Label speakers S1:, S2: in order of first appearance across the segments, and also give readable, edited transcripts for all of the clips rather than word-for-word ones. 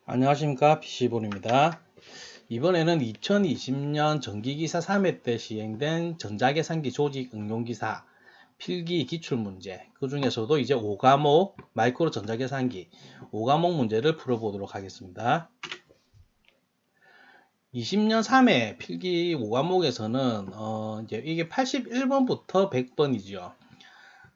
S1: 안녕하십니까, PC본입니다. 이번에는 2020년 정기기사 3회 때 시행된 전자계산기 조직 응용기사 필기 기출문제, 그 중에서도 이제 5과목 마이크로 전자계산기 5과목 문제를 풀어보도록 하겠습니다. 20년 3회 필기 5과목에서는 이제 이게 81번부터 100번이죠.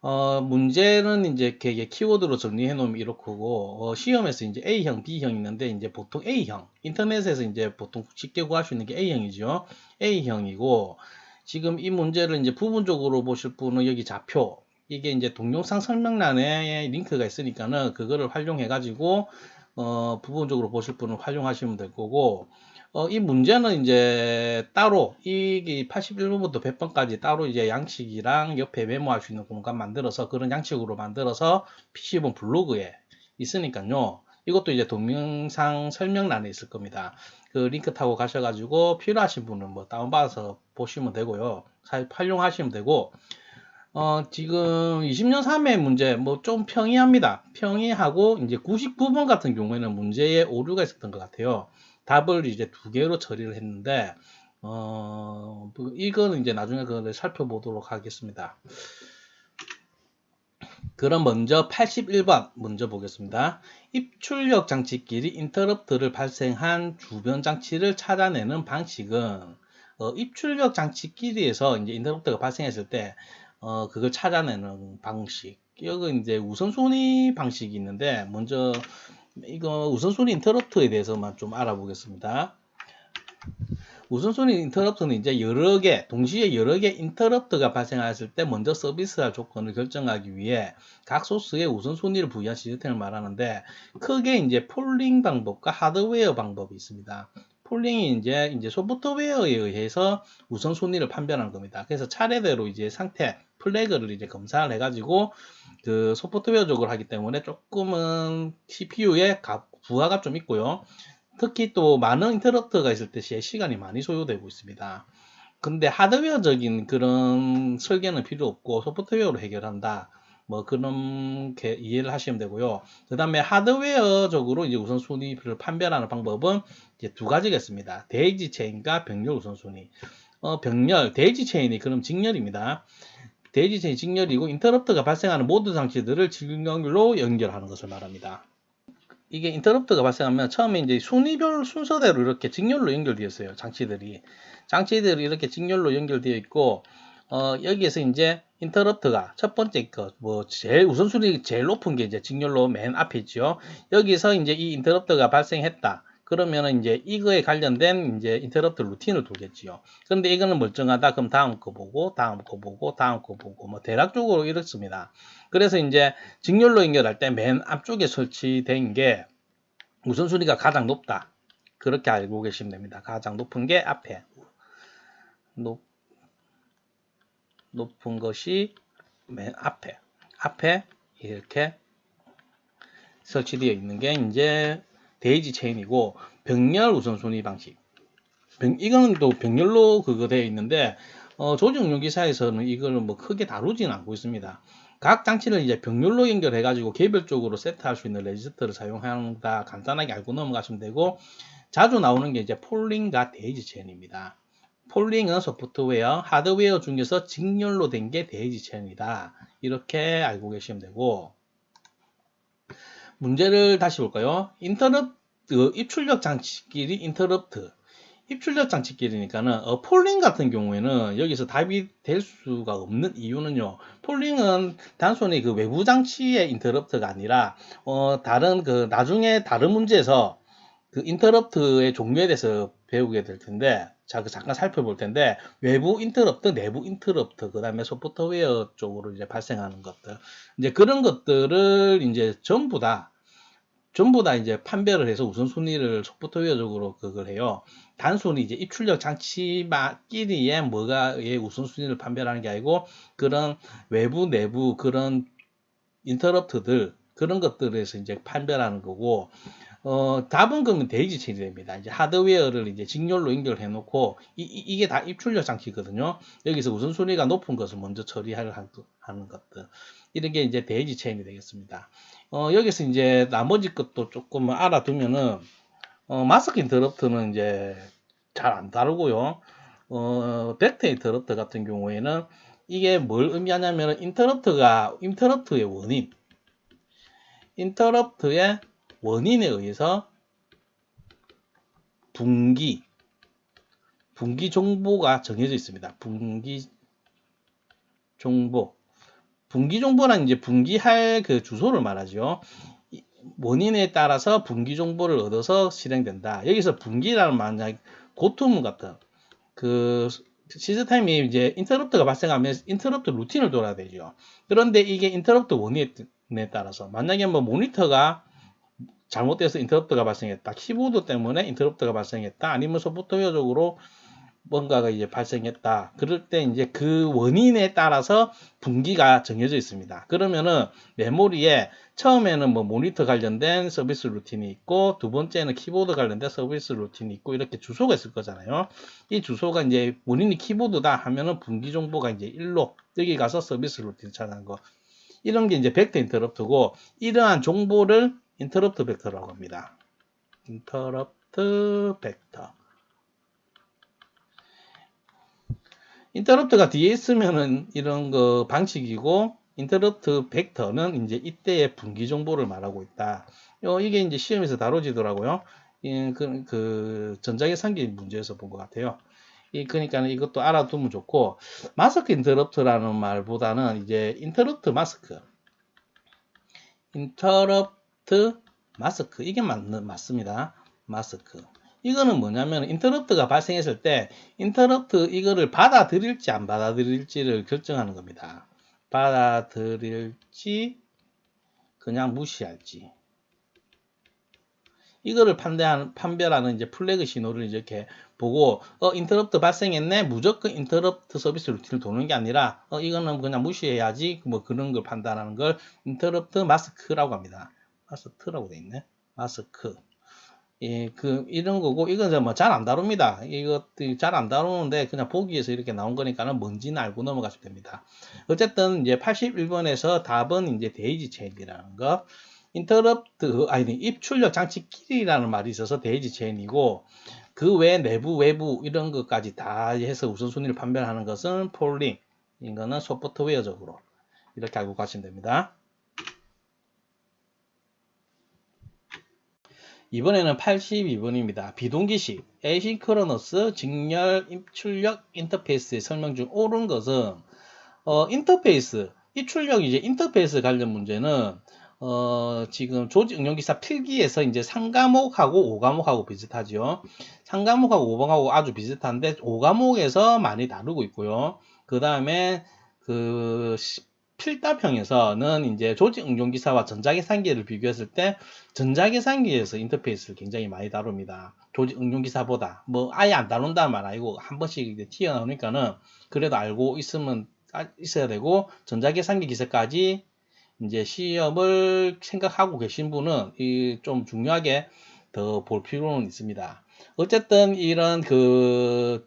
S1: 문제는 이제 이렇게 키워드로 정리해 놓으면 이렇고, 시험에서 이제 A형, B형 있는데, 이제 보통 A형, 인터넷에서 이제 보통 쉽게 구할 수 있는 게 A형이죠. A형이고, 지금 이 문제를 이제 부분적으로 보실 분은 여기 좌표, 이게 이제 동영상 설명란에 링크가 있으니까는 그거를 활용해 가지고, 부분적으로 보실 분은 활용하시면 될 거고, 이 문제는 이제 따로 이 81번부터 100번까지 따로 이제 양식이랑 옆에 메모할 수 있는 공간 만들어서 그런 양식으로 만들어서 PC본 블로그에 있으니까요. 이것도 이제 동영상 설명란에 있을 겁니다. 그 링크 타고 가셔가지고 필요하신 분은 뭐 다운받아서 보시면 되고요. 활용하시면 되고, 지금 20년 3회 문제 뭐 좀 평이합니다. 평이하고 이제 99번 같은 경우에는 문제에 오류가 있었던 것 같아요. 답을 이제 두 개로 처리를 했는데, 이거는 이제 나중에 그걸 살펴보도록 하겠습니다. 그럼 먼저 81번 먼저 보겠습니다. 입출력 장치끼리 인터럽트를 발생한 주변 장치를 찾아내는 방식은, 입출력 장치끼리에서 이제 인터럽트가 발생했을 때 그걸 찾아내는 방식. 여기 이제 우선순위 방식이 있는데, 먼저 이거 우선순위 인터럽트에 대해서만 좀 알아보겠습니다. 우선순위 인터럽트는 이제 동시에 여러 개 인터럽트가 발생했을 때 먼저 서비스할 조건을 결정하기 위해 각 소스에 우선순위를 부여한 시스템을 말하는데, 크게 이제 폴링 방법과 하드웨어 방법이 있습니다. 폴링이 이제 소프트웨어에 의해서 우선순위를 판별하는 겁니다. 그래서 차례대로 이제 상태, 플래그를 이제 검사를 해가지고 그 소프트웨어적으로 하기 때문에 조금은 CPU에 부하가 좀 있고요. 특히 또 많은 인터럽트가 있을 때 시간이 많이 소요되고 있습니다. 근데 하드웨어적인 그런 설계는 필요 없고 소프트웨어로 해결한다. 뭐 그런 게 이해를 하시면 되고요. 그 다음에 하드웨어적으로 이제 우선순위를 판별하는 방법은 이제 두 가지겠습니다. 데이지 체인과 병렬 우선순위. 데이지 체인이 그럼 직렬입니다. 데이지 체인 직렬이고 인터럽트가 발생하는 모든 장치들을 직렬로 연결하는 것을 말합니다. 이게 인터럽트가 발생하면 처음에 이제 순위별 순서대로 이렇게 직렬로 연결되어 있어요. 장치들이 이렇게 직렬로 연결되어 있고, 여기에서 이제 인터럽트가 첫 번째 뭐 제일 우선순위 제일 높은 게 이제 직렬로 맨 앞에 있죠. 여기서 이제 이 인터럽트가 발생했다. 그러면은 이제 이거에 관련된 이제 인터럽트 루틴을 두겠지요. 그런데 이거는 멀쩡하다. 그럼 다음 거 보고, 다음 거 보고, 다음 거 보고, 뭐 대략적으로 이렇습니다. 그래서 이제 직렬로 연결할 때 맨 앞쪽에 설치된 게 우선순위가 가장 높다. 그렇게 알고 계시면 됩니다. 가장 높은 게 앞에. 높은 것이 맨 앞에 이렇게 설치되어 있는 게 이제 데이지 체인이고, 병렬 우선순위 방식. 이거는 또 병렬로 그거 되어 있는데, 조직 응용기사에서는 이걸 뭐 크게 다루지는 않고 있습니다. 각 장치를 이제 병렬로 연결해가지고 개별적으로 세트할 수 있는 레지스터를 사용한다. 간단하게 알고 넘어가시면 되고, 자주 나오는 게 이제 폴링과 데이지 체인입니다. 폴링은 소프트웨어, 하드웨어 중에서 직렬로 된 게 데이지 체인이다. 이렇게 알고 계시면 되고, 문제를 다시 볼까요? 입출력 장치끼리 인터럽트. 입출력 장치끼리니까는 폴링 같은 경우에는 여기서 답이 될 수가 없는 이유는요. 폴링은 단순히 그 외부 장치의 인터럽트가 아니라 다른 나중에 다른 문제에서 그 인터럽트의 종류에 대해서 배우게 될 텐데, 자, 잠깐 살펴볼 텐데, 외부 인터럽트, 내부 인터럽트, 그 다음에 소프트웨어 쪽으로 이제 발생하는 것들, 이제 그런 것들을 이제 전부 다 이제 판별을 해서 우선순위를 소프트웨어적으로 그걸 해요. 단순히 이제 입출력 장치끼리의 뭐가의 우선순위를 판별하는 게 아니고, 그런 외부, 내부 그런 인터럽트들, 그런 것들에서 이제 판별하는 거고, 답은 그러면 대지 체인이 됩니다. 이제 하드웨어를 이제 직렬로 연결해 놓고 이게 다 입출력 장치거든요. 여기서 우선순위가 높은 것을 먼저 처리하는 것들. 이런 게 이제 대지 체인이 되겠습니다. 여기서 이제 나머지 것도 조금 알아두면은 마스크 인터럽트는 이제 잘 안 다루고요. 벡터 인터럽트 같은 경우에는 이게 뭘 의미하냐면 인터럽트의 원인에 의해서 분기 정보가 정해져 있습니다. 분기 정보란 이제 분기할 그 주소를 말하죠. 원인에 따라서 분기 정보를 얻어서 실행된다. 여기서 분기라는 말은 고투문 같은 그 시스템이 이제 인터럽트가 발생하면 인터럽트 루틴을 돌아야 되죠. 그런데 이게 인터럽트 원인에 따라서 만약에 뭐 모니터가 잘못돼서 인터럽트가 발생했다. 키보드 때문에 인터럽트가 발생했다. 아니면 소프트웨어적으로 뭔가가 이제 발생했다. 그럴 때 이제 그 원인에 따라서 분기가 정해져 있습니다. 그러면은 메모리에 처음에는 뭐 모니터 관련된 서비스 루틴이 있고 두 번째는 키보드 관련된 서비스 루틴이 있고 이렇게 주소가 있을 거잖아요. 이 주소가 이제 원인이 키보드다 하면은 분기 정보가 이제 1로 여기 가서 서비스 루틴 찾는 거. 이런 게 이제 벡터 인터럽트고 이러한 정보를 인터럽트 벡터라고 합니다. 인터럽트 벡터. 인터럽트가 뒤에 있으면은 이런 거 방식이고 인터럽트 벡터는 이제 이때의 분기 정보를 말하고 있다. 이게 이제 시험에서 다뤄지더라고요. 전자계산기 문제에서 본 것 같아요. 그러니까 이것도 알아두면 좋고 마스크 인터럽트라는 말보다는 이제 인터럽트 마스크 이게 맞습니다. 마스크. 이거는 뭐냐면 인터럽트가 발생했을 때 인터럽트 이거를 받아들일지 안 받아들일지를 결정하는 겁니다. 받아들일지 그냥 무시할지. 이거를 판별하는 이제 플래그 신호를 이렇게 보고 인터럽트 발생했네. 무조건 인터럽트 서비스 루틴을 도는 게 아니라 이거는 그냥 무시해야지. 뭐 그런 걸 판단하는 걸 인터럽트 마스크라고 합니다. 마스크라고 돼 있네. 마스크. 예, 이런 거고, 이건 뭐 잘 안 다룹니다. 이것도 잘 안 다루는데, 그냥 보기에서 이렇게 나온 거니까는 뭔지는 알고 넘어가시면 됩니다. 어쨌든, 이제 81번에서 답은 이제 데이지 체인이라는 거. 입출력 장치 길이라는 말이 있어서 데이지 체인이고, 그 외 내부, 외부, 이런 것까지 다 해서 우선순위를 판별하는 것은 폴링. 이거는 소프트웨어적으로. 이렇게 알고 가시면 됩니다. 이번에는 82번입니다. 비동기식 에이싱크로너스 직렬 입출력 인터페이스의 설명 중 옳은 것은 인터페이스 입출력 이제 인터페이스 관련 문제는 지금 조직 응용기사 필기에서 이제 3과목하고 5과목하고 비슷하죠. 3과목하고 5과목하고 아주 비슷한데 5과목에서 많이 다루고 있고요. 그 다음에 필답형에서는 이제 조직 응용기사와 전자계산기를 비교했을 때 전자계산기에서 인터페이스를 굉장히 많이 다룹니다. 조직 응용기사보다 뭐 아예 안 다룬다는 말 아니고 한 번씩 이제 튀어나오니까는 그래도 알고 있어야 되고 전자계산기 기사까지 이제 시험을 생각하고 계신 분은 좀 중요하게 더 볼 필요는 있습니다. 어쨌든 이런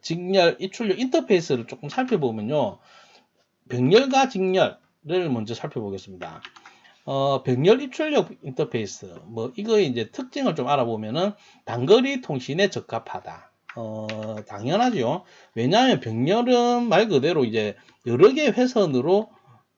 S1: 직렬, 입출력 인터페이스를 조금 살펴보면요. 병렬과 직렬을 먼저 살펴보겠습니다. 병렬 입출력 인터페이스, 이거의 이제 특징을 좀 알아보면은 단거리 통신에 적합하다. 당연하죠. 왜냐하면 병렬은 말 그대로 이제 여러 개의 회선으로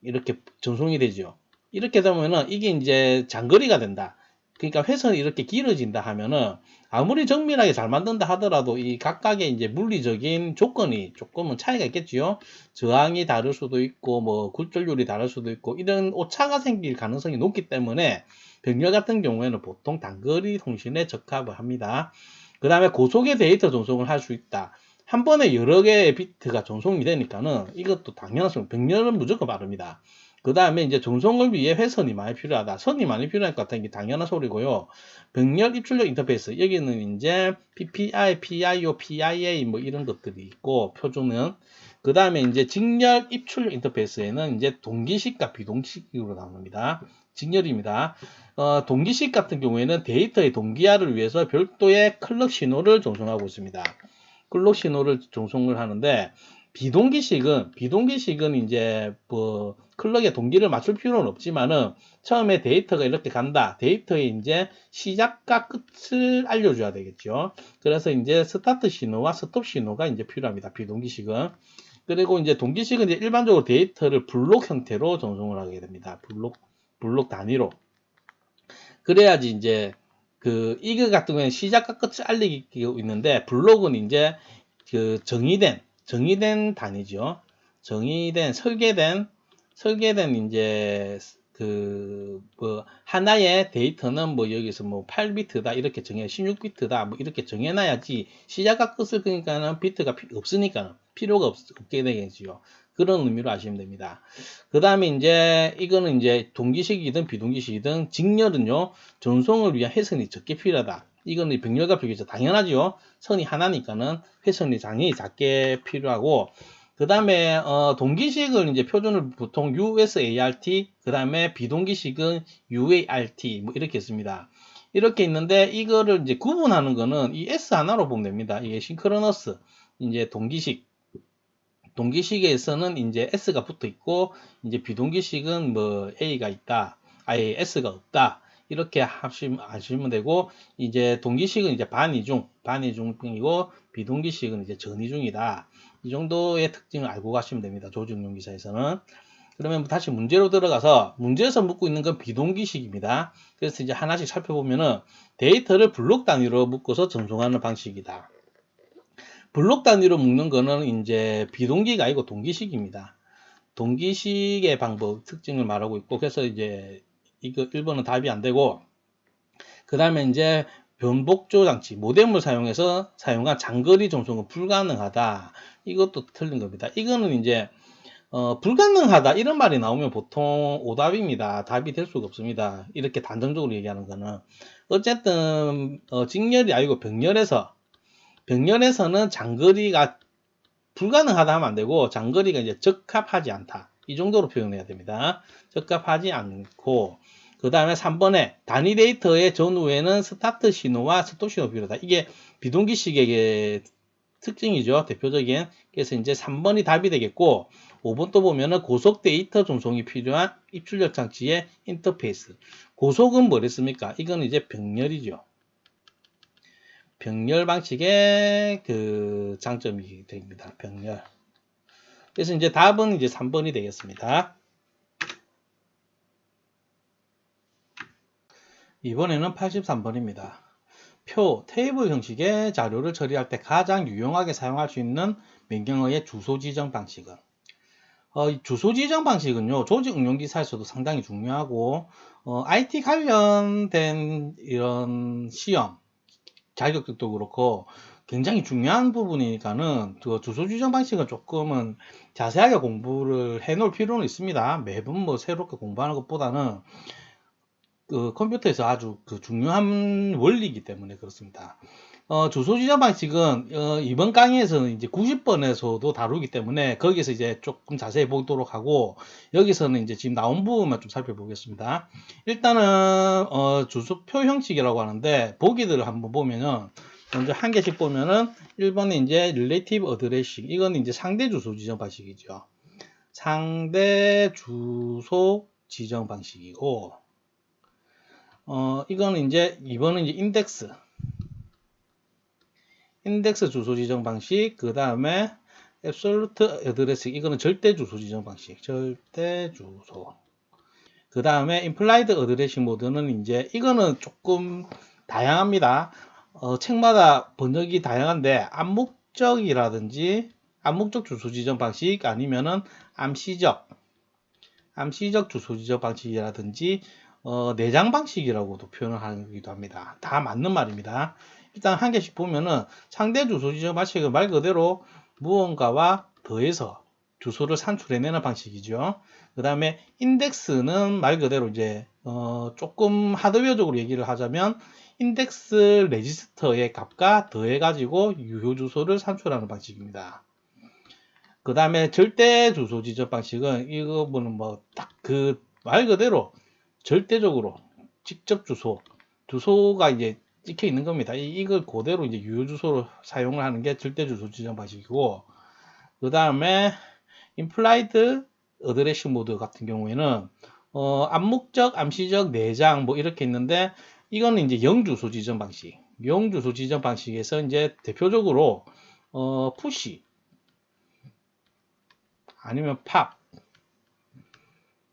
S1: 이렇게 전송이 되죠. 이렇게 되면은 이게 이제 장거리가 된다. 그러니까 회선이 이렇게 길어진다 하면은 아무리 정밀하게 잘 만든다 하더라도 이 각각의 이제 물리적인 조건이 조금은 차이가 있겠지요. 저항이 다를 수도 있고 뭐 굴절률이 다를 수도 있고 이런 오차가 생길 가능성이 높기 때문에 병렬 같은 경우에는 보통 단거리 통신에 적합을 합니다. 그 다음에 고속의 데이터 전송을 할 수 있다. 한 번에 여러 개의 비트가 전송이 되니까는 이것도 당연하죠. 병렬은 무조건 빠릅니다. 그 다음에 이제 전송을 위해 회선이 많이 필요하다. 선이 많이 필요할 것 같다는 게 당연한 소리고요. 병렬 입출력 인터페이스. 여기는 이제 PPI, PIO, PIA 뭐 이런 것들이 있고, 표준은. 그 다음에 이제 직렬 입출력 인터페이스에는 이제 동기식과 비동기식으로 나옵니다. 직렬입니다. 동기식 같은 경우에는 데이터의 동기화를 위해서 별도의 클럭 신호를 전송하고 있습니다. 클럭 신호를 전송을 하는데 비동기식은 이제 뭐 클럭의 동기를 맞출 필요는 없지만은 처음에 데이터가 이렇게 간다. 데이터의 이제 시작과 끝을 알려줘야 되겠죠. 그래서 이제 스타트 신호와 스톱 신호가 이제 필요합니다. 비동기식은. 그리고 이제 동기식은 이제 일반적으로 데이터를 블록 형태로 전송을 하게 됩니다. 블록 단위로. 그래야지 이제 이거 같은 경우에는 시작과 끝을 알리고 있는데 블록은 이제 정의된 단위죠. 설계된 이제 하나의 데이터는 뭐 여기서 뭐 8비트다 이렇게 16비트다 뭐 이렇게 정해놔야지 시작과 끝을 그러니까는 비트가 없으니까 필요가 없게 되겠지요. 그런 의미로 아시면 됩니다. 그 다음에 이제 이거는 이제 동기식이든 비동기식이든 직렬은요 전송을 위한 회선이 적게 필요하다. 이거는 병렬과 비교해서 당연하죠. 선이 하나니까는 회선이 당연히 작게 필요하고 그 다음에 동기식을 이제 표준을 보통 USART 그 다음에 비동기식은 UART 뭐 이렇게 있습니다. 이렇게 있는데 이거를 이제 구분하는 거는 이 S 하나로 보면 됩니다. 이게 싱크로너스 이제 동기식에서는 이제 S가 붙어 있고 이제 비동기식은 뭐 A가 있다. 아예 S가 없다. 이렇게 하시면 되고 이제 동기식은 이제 반이중이고 비동기식은 이제 전이중이다. 이 정도의 특징을 알고 가시면 됩니다. 조직용기사에서는. 그러면 다시 문제로 들어가서 문제에서 묻고 있는 건 비동기식입니다. 그래서 이제 하나씩 살펴보면은 데이터를 블록 단위로 묶어서 전송하는 방식이다. 블록 단위로 묶는 거는 이제 비동기가 아니고 동기식입니다. 동기식의 방법, 특징을 말하고 있고, 그래서 이제 이거 1번은 답이 안 되고, 그 다음에 이제 변복조 장치, 모뎀을 사용해서 사용한 장거리 전송은 불가능하다. 이것도 틀린 겁니다. 이거는 이제 불가능하다 이런 말이 나오면 보통 오답입니다. 답이 될 수가 없습니다. 이렇게 단정적으로 얘기하는 거는 어쨌든 직렬이 아니고 병렬에서는 장거리가 불가능하다 하면 안 되고 장거리가 이제 적합하지 않다. 이 정도로 표현해야 됩니다. 적합하지 않고 그 다음에 3번에 단위 데이터의 전후에는 스타트 신호와 스톱 신호가 필요하다. 이게 비동기식의 특징이죠. 대표적인. 그래서 이제 3번이 답이 되겠고 5번 또 보면은 고속 데이터 전송이 필요한 입출력 장치의 인터페이스. 고속은 뭐랬습니까? 이건 이제 병렬이죠. 병렬 방식의 장점이 됩니다. 병렬. 그래서 이제 답은 이제 3번이 되겠습니다. 이번에는 83번입니다. 테이블 형식의 자료를 처리할 때 가장 유용하게 사용할 수 있는 명령어의 주소 지정 방식은 주소 지정 방식은요, 조직 응용 기사에서도 상당히 중요하고, IT 관련된 이런 시험, 자격증도 그렇고, 굉장히 중요한 부분이니까는, 주소 지정 방식은 조금은 자세하게 공부를 해 놓을 필요는 있습니다. 매번 뭐 새롭게 공부하는 것보다는, 컴퓨터에서 아주 중요한 원리이기 때문에 그렇습니다. 주소 지정 방식은 이번 강의에서는 이제 90번에서도 다루기 때문에 거기서 이제 조금 자세히 보도록 하고 여기서는 이제 지금 나온 부분만 좀 살펴보겠습니다. 일단은 주소표 형식이라고 하는데 보기들을 한번 보면은 먼저 한 개씩 보면은 1번에 이제 relative addressing 이건 이제 상대 주소 지정 방식이죠. 상대 주소 지정 방식이고 이거는 이제 2번은 이제 인덱스 주소 지정 방식, 그 다음에 absolute address, 이거는 절대 주소 지정 방식, 절대 주소. 그 다음에 implied addressing 모드는 이제 이거는 조금 다양합니다. 책마다 번역이 다양한데 암묵적이라든지 암묵적 주소 지정 방식 아니면은 암시적 주소 지정 방식이라든지 내장 방식이라고도 표현을 하기도 합니다. 다 맞는 말입니다. 일단 한 개씩 보면은 상대 주소 지정 방식은 말 그대로 무언가와 더해서 주소를 산출해내는 방식이죠. 그 다음에 인덱스는 말 그대로 이제 조금 하드웨어적으로 얘기를 하자면 인덱스 레지스터의 값과 더해가지고 유효 주소를 산출하는 방식입니다. 그 다음에 절대 주소 지정 방식은 이거는 뭐 딱 말 그대로 절대적으로 직접 주소가 이제 찍혀 있는 겁니다. 이걸 그대로 이제 유효 주소로 사용을 하는 게 절대 주소 지정 방식이고, 그 다음에 implied address 모드 같은 경우에는 암묵적, 암시적, 내장 뭐 이렇게 있는데, 이거는 이제 영주소 지정 방식. 영주소 지정 방식에서 이제 대표적으로 푸시 아니면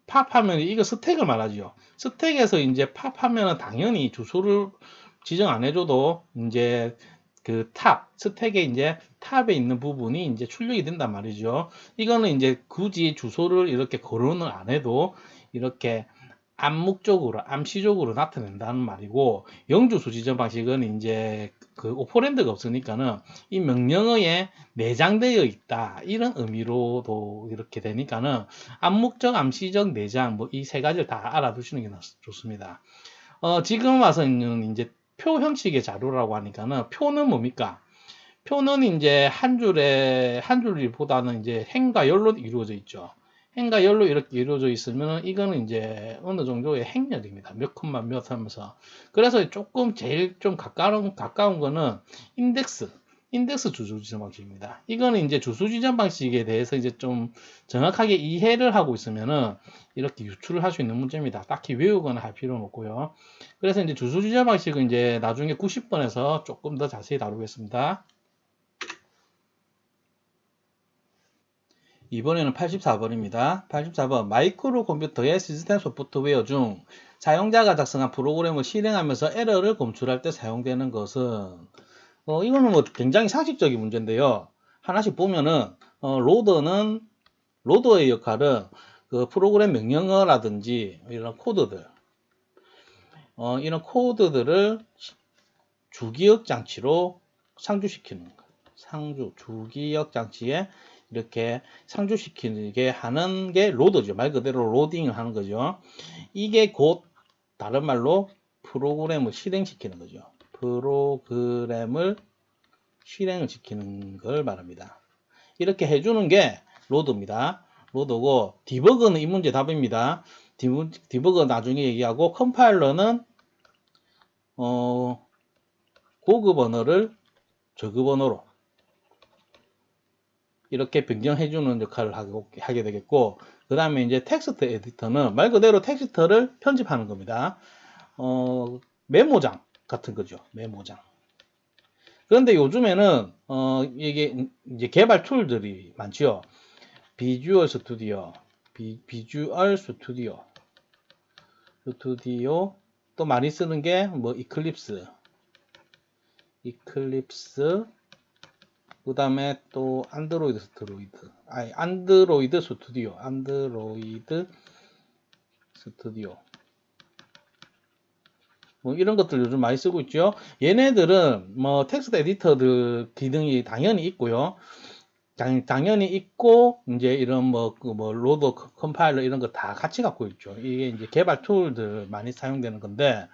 S1: 팝하면 이거 스택을 말하죠. 스택에서 이제 팝하면 당연히 주소를 지정 안 해줘도 이제 그 스택에 이제 탑에 있는 부분이 이제 출력이 된단 말이죠. 이거는 이제 굳이 주소를 이렇게 거론을 안 해도 이렇게 암묵적으로, 암시적으로 나타낸다는 말이고, 영주소 지정 방식은 이제 그 오퍼랜드가 없으니까는 이 명령어에 내장되어 있다, 이런 의미로도 이렇게 되니까는 암묵적, 암시적, 내장 뭐 이 세 가지를 다 알아두시는 게 좋습니다. 지금 와서는 이제 표 형식의 자료라고 하니까는 표는 뭡니까? 표는 이제 한 줄보다는 이제 행과 열로 이루어져 있죠. 행과 열로 이렇게 이루어져 있으면 이거는 이제 어느 정도의 행렬입니다. 몇 컴마 몇 하면서. 그래서 조금 제일 좀 가까운 거는 인덱스 주소 지정 방식입니다. 이거는 이제 주소 지정 방식에 대해서 이제 좀 정확하게 이해를 하고 있으면은 이렇게 유출을 할 수 있는 문제입니다. 딱히 외우거나 할 필요는 없고요. 그래서 이제 주소 지정 방식은 이제 나중에 90번에서 조금 더 자세히 다루겠습니다. 이번에는 84번입니다. 84번 마이크로 컴퓨터의 시스템 소프트웨어 중 사용자가 작성한 프로그램을 실행하면서 에러를 검출할 때 사용되는 것은 이거는 뭐 굉장히 상식적인 문제인데요. 하나씩 보면은 로더의 역할은 그 프로그램 명령어라든지 이런 코드들 이런 코드들을 주기억 장치로 상주시키는 거. 주기억 장치에 이렇게 상주시키게 하는 게 로더죠. 말 그대로 로딩을 하는 거죠. 이게 곧 다른 말로 프로그램을 실행시키는 거죠. 프로그램을 실행을 시키는 걸 말합니다. 이렇게 해주는 게 로더입니다. 로더고 디버거는 이 문제 답입니다. 디버거 나중에 얘기하고 컴파일러는 고급 언어를 저급 언어로 이렇게 변경해주는 역할을 하게 되겠고, 그 다음에 이제 텍스트 에디터는 말 그대로 텍스트를 편집하는 겁니다. 메모장 같은 거죠. 메모장. 그런데 요즘에는 이게 이제 개발 툴들이 많죠. 비주얼 스튜디오, 또 많이 쓰는 게 뭐 이클립스, 그 다음에 또 안드로이드 스튜디오 뭐 이런 것들 요즘 많이 쓰고 있죠. 얘네들은 뭐 텍스트 에디터들 기능이 당연히 있고요. 당연히 있고 이제 이런 뭐 로더 컴파일러 이런 거 다 같이 갖고 있죠. 이게 이제 개발 툴들 많이 사용되는 건데,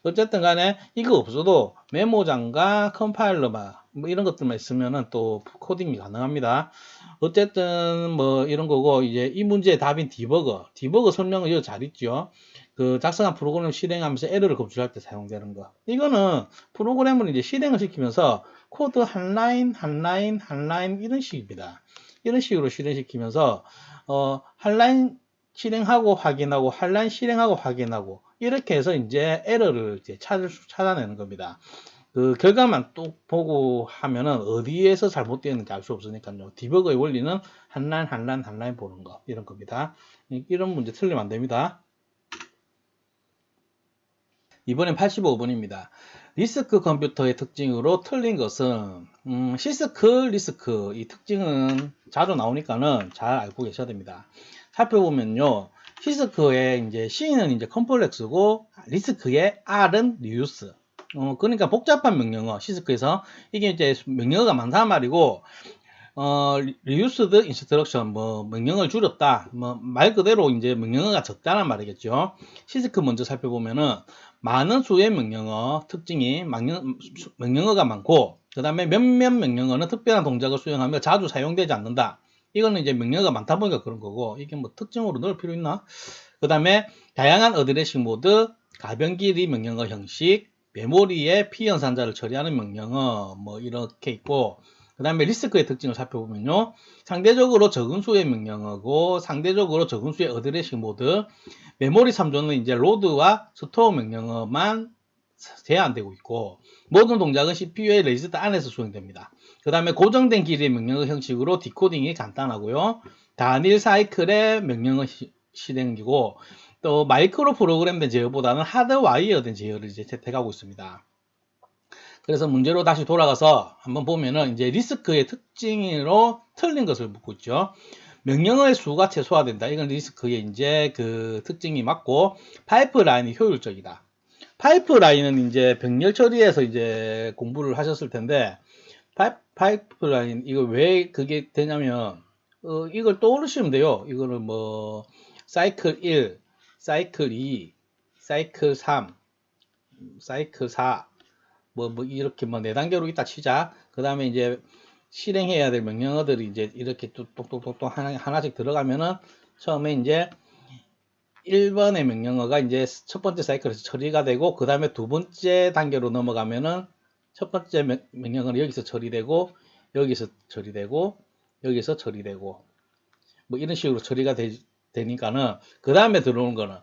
S1: 어쨌든 간에 이거 없어도 메모장과 컴파일러만 뭐 이런 것들만 있으면은 또 코딩이 가능합니다. 어쨌든 뭐 이런 거고, 이제 이 문제의 답인 디버거 설명은 여기 잘 있죠. 그 작성한 프로그램을 실행하면서 에러를 검출할 때 사용되는 거. 이거는 프로그램을 이제 실행을 시키면서 코드 한 라인 이런 식입니다. 이런 식으로 실행시키면서 한 라인 실행하고 확인하고 한 라인 실행하고 확인하고 이렇게 해서 이제 에러를 이제 찾아내는 겁니다. 그 결과만 또 보고 하면은 어디에서 잘못되었는지 알 수 없으니까요. 디버거의 원리는 한 라인 보는 거 이런 겁니다. 이런 문제 틀리면 안 됩니다. 이번엔 85번입니다. 리스크 컴퓨터의 특징으로 틀린 것은 리스크 이 특징은 자주 나오니까는 잘 알고 계셔야 됩니다. 살펴보면요, 시스크의 이제 C는 이제 컴플렉스고 리스크의 R은 리유스. 그러니까 복잡한 명령어 시스크에서 이게 이제 명령어가 많다는 말이고, reused instruction, 뭐, 명령을 줄였다. 뭐, 말 그대로 이제 명령어가 적다는 말이겠죠. 시스크 먼저 살펴보면은, 많은 수의 명령어 특징이 명령어가 많고, 그 다음에 몇몇 명령어는 특별한 동작을 수행하며 자주 사용되지 않는다. 이거는 이제 명령어가 많다 보니까 그런 거고, 이게 뭐 특징으로 넣을 필요 있나? 그 다음에 다양한 어드레싱 모드, 가변 길이 명령어 형식, 메모리의 피연산자를 처리하는 명령어 뭐 이렇게 있고, 그 다음에 리스크의 특징을 살펴보면요, 상대적으로 적은 수의 명령어고 상대적으로 적은 수의 어드레싱 모드, 메모리 3조는 이제 로드와 스토어 명령어만 제한되고 있고, 모든 동작은 CPU의 레지스터 안에서 수행됩니다. 그 다음에 고정된 길이의 명령어 형식으로 디코딩이 간단하고요, 단일 사이클의 명령어 실행이고, 또 마이크로 프로그램된 제어보다는 하드와이어된 제어를 이제 채택하고 있습니다. 그래서 문제로 다시 돌아가서 한번 보면은 이제 리스크의 특징으로 틀린 것을 묻고 있죠. 명령어의 수가 최소화된다. 이건 리스크의 이제 그 특징이 맞고, 파이프라인이 효율적이다. 파이프라인은 이제 병렬 처리에서 이제 공부를 하셨을 텐데, 파이프라인 이거 왜 그게 되냐면, 이걸 떠올리시면 돼요. 이거를 뭐 사이클 1, 사이클 2, 사이클 3, 사이클 4, 뭐 이렇게 뭐 4단계로 있다 치자. 그 다음에 이제 실행해야 될 명령어들이 이제 이렇게 똑똑똑똑 하나씩 들어가면은, 처음에 이제 1번의 명령어가 이제 첫 번째 사이클에서 처리가 되고, 그 다음에 두 번째 단계로 넘어가면은 첫 번째 명령어는 여기서 처리되고, 여기서 처리되고, 여기서 처리되고, 뭐 이런 식으로 처리가 되니까는, 그 다음에 들어오는 거는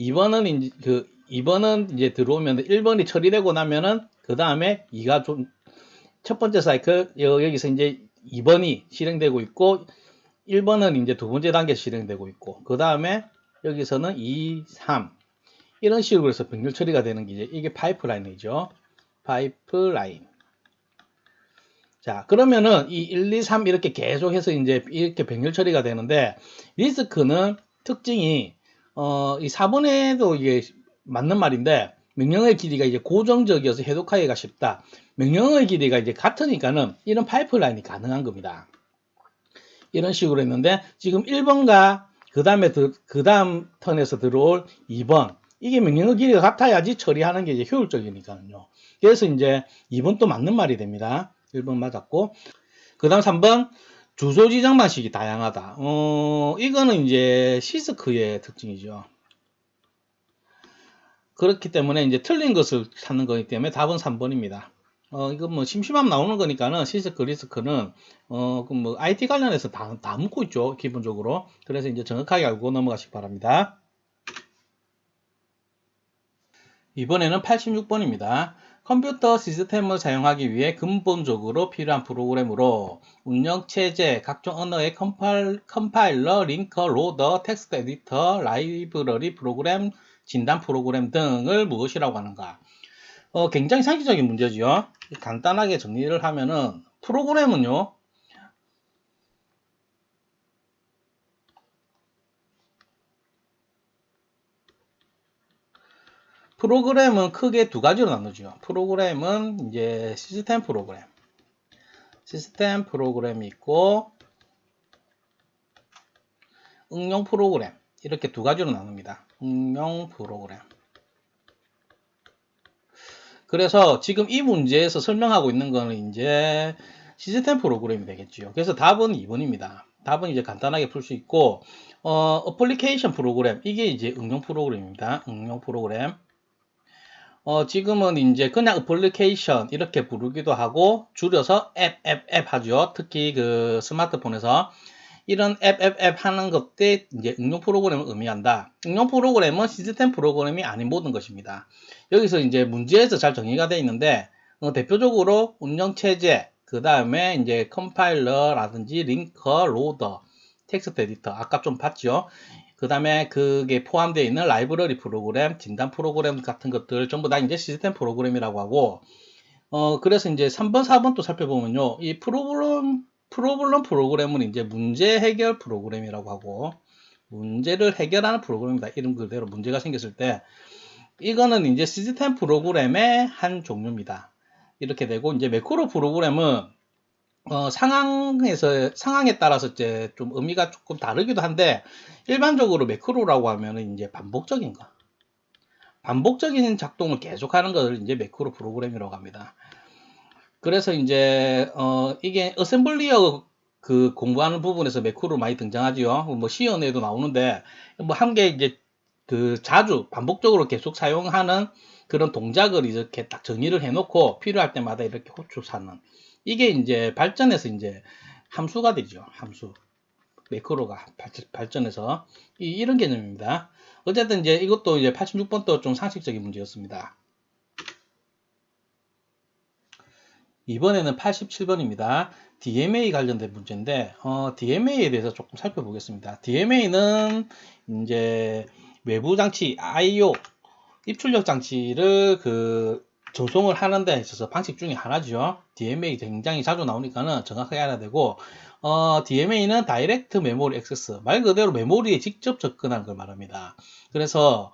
S1: 2번은 이제 들어오면 1번이 처리되고 나면은, 그 다음에 2가 좀 첫 번째 사이클 여기서 이제 2번이 실행되고 있고, 1번은 이제 두 번째 단계 실행되고 있고, 그 다음에 여기서는 2, 3 이런 식으로 해서 병렬 처리가 되는 게 이게 파이프라인이죠. 파이프라인. 자, 그러면은 이 1, 2, 3 이렇게 계속해서 이제 이렇게 병렬 처리가 되는데, 리스크는 특징이 이 4번에도 이게 맞는 말인데, 명령어의 길이가 이제 고정적이어서 해독하기가 쉽다. 명령어의 길이가 이제 같으니까는 이런 파이프라인이 가능한 겁니다. 이런 식으로 했는데, 지금 1번과 그 다음 턴에서 들어올 2번, 이게 명령어 길이가 같아야지 처리하는 게 이제 효율적이니까요. 그래서 이제 2번 또 맞는 말이 됩니다. 1번 맞았고, 그 다음 3번, 주소 지정 방식이 다양하다. 이거는 이제 시스크의 특징이죠. 그렇기 때문에 이제 틀린 것을 찾는 거기 때문에 답은 3번입니다. 이거 뭐 심심하면 나오는 거니까는, 시스크, 리스크는 뭐 IT 관련해서 다 묻고 있죠, 기본적으로. 그래서 이제 정확하게 알고 넘어가시기 바랍니다. 이번에는 86번입니다. 컴퓨터 시스템을 사용하기 위해 근본적으로 필요한 프로그램으로 운영체제, 각종 언어의 컴파일러, 링커, 로더, 텍스트 에디터, 라이브러리 프로그램, 진단 프로그램 등을 무엇이라고 하는가? 굉장히 상식적인 문제죠. 간단하게 정리를 하면은, 프로그램은 크게 두 가지로 나누죠. 프로그램은 이제 시스템 프로그램이 있고, 응용 프로그램, 이렇게 두 가지로 나눕니다. 응용 프로그램. 그래서 지금 이 문제에서 설명하고 있는 거는 이제 시스템 프로그램이 되겠죠. 그래서 답은 2번입니다. 답은 이제 간단하게 풀 수 있고, 어플리케이션 프로그램, 이게 이제 응용 프로그램입니다. 응용 프로그램. 지금은 이제 그냥 어플리케이션 이렇게 부르기도 하고, 줄여서 앱 하죠. 특히 그 스마트폰에서 이런 앱 하는 것들 이제 응용 프로그램을 의미한다. 응용 프로그램은 시스템 프로그램이 아닌 모든 것입니다. 여기서 이제 문제에서 잘 정의가 되어 있는데, 대표적으로 운영체제, 그 다음에 이제 컴파일러라든지 링커, 로더, 텍스트 에디터, 아까 좀 봤죠. 그 다음에 그게 포함되어 있는 라이브러리 프로그램, 진단 프로그램 같은 것들 전부 다 이제 시스템 프로그램이라고 하고, 그래서 이제 3번, 4번 또 살펴보면요, 이 프로그램은 이제 문제 해결 프로그램이라고 하고, 문제를 해결하는 프로그램이다. 이름 그대로 문제가 생겼을 때, 이거는 이제 시스템 프로그램의 한 종류입니다. 이렇게 되고, 이제 매크로 프로그램은 상황에 따라서 이제 좀 의미가 조금 다르기도 한데, 일반적으로 매크로라고 하면은 이제 반복적인 작동을 계속하는 것을 이제 매크로 프로그램이라고 합니다. 그래서 이제 이게 어셈블리어 그 공부하는 부분에서 매크로 많이 등장하지요. 뭐 시연에도 나오는데, 뭐 한 개 이제 자주 반복적으로 계속 사용하는 그런 동작을 이렇게 딱 정의를 해놓고 필요할 때마다 이렇게 호출하는 이게 이제 발전해서 이제 함수가 되죠. 함수. 매크로가 발전해서 이런 개념입니다. 어쨌든 이제 이것도 이제 86번도 좀 상식적인 문제였습니다. 이번에는 87번입니다. DMA 관련된 문제인데, DMA에 대해서 조금 살펴보겠습니다. DMA는 이제 외부 장치, I/O, 입출력 장치를 전송을 하는 데 있어서 방식 중에 하나죠. DMA 굉장히 자주 나오니까는 정확하게 알아야 되고, DMA는 다이렉트 메모리 액세스, 말 그대로 메모리에 직접 접근하는 걸 말합니다. 그래서,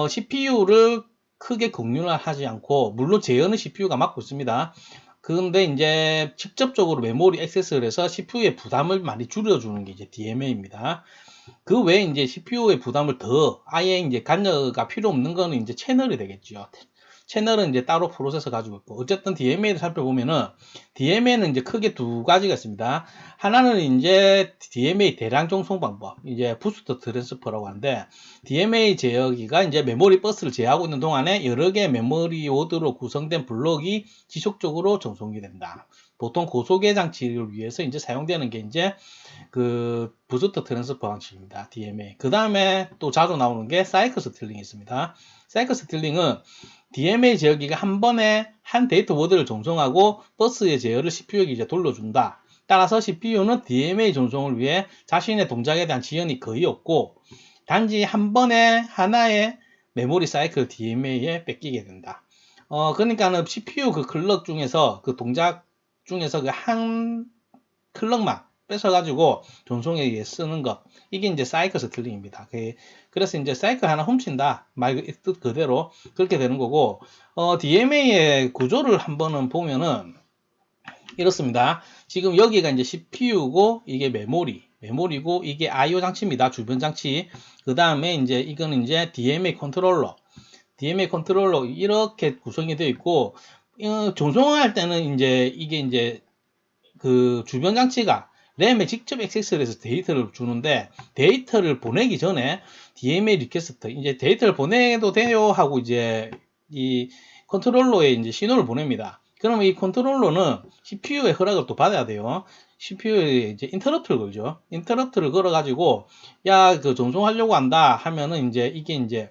S1: CPU를 크게 공유하지 않고, 물론 제어는 CPU가 맡고 있습니다. 그런데 이제 직접적으로 메모리 액세스를 해서 CPU의 부담을 많이 줄여주는 게 이제 DMA입니다. 그 외에 이제 CPU의 부담을 아예 이제 간여가 필요 없는 거는 이제 채널이 되겠죠. 채널은 이제 따로 프로세서 가지고 있고, 어쨌든 DMA를 살펴보면은, DMA는 이제 크게 두 가지가 있습니다. 하나는 이제 DMA 대량 전송 방법, 이제 부스트 트랜스퍼라고 하는데, DMA 제어기가 이제 메모리 버스를 제어하고 있는 동안에 여러 개의 메모리 워드로 구성된 블록이 지속적으로 전송이 된다. 보통 고속의 장치를 위해서 이제 사용되는 게 이제 부스트 트랜스퍼 방식입니다. DMA. 그 다음에 또 자주 나오는 게 사이클 스틸링이 있습니다. 사이클 스틸링은 DMA 제어기가 한 번에 한 데이터 워드를 전송하고 버스의 제어를 CPU에게 이제 돌려준다. 따라서 CPU는 DMA 전송을 위해 자신의 동작에 대한 지연이 거의 없고 단지 한 번에 하나의 메모리 사이클 DMA에 뺏기게 된다. 그러니까는 CPU 클럭 중에서 동작 중에서 한 클럭만 뺏어가지고 전송에 의해 쓰는 것. 이게 이제 사이클 스틸링입니다. 그래서 이제 사이클 하나 훔친다. 말 뜻 그대로 그렇게 되는 거고, DMA의 구조를 한번은 보면은 이렇습니다. 지금 여기가 이제 CPU고, 이게 메모리고, 이게 I/O 장치입니다. 주변 장치. 그 다음에 이제 이거는 이제 DMA 컨트롤러. 이렇게 구성이 되어 있고, 전송할 때는 이제 이게 이제 주변 장치가 램에 직접 액세스를 해서 데이터를 주는데, 데이터를 보내기 전에 DMA 리퀘스트, 이제 데이터를 보내도 돼요 하고 이제 이 컨트롤러에 이제 신호를 보냅니다. 그러면 이 컨트롤러는 CPU의 허락을 또 받아야 돼요. CPU에 이제 인터럽트를 걸죠. 인터럽트를 걸어가지고, 야, 전송하려고 한다 하면은 이제 이게 이제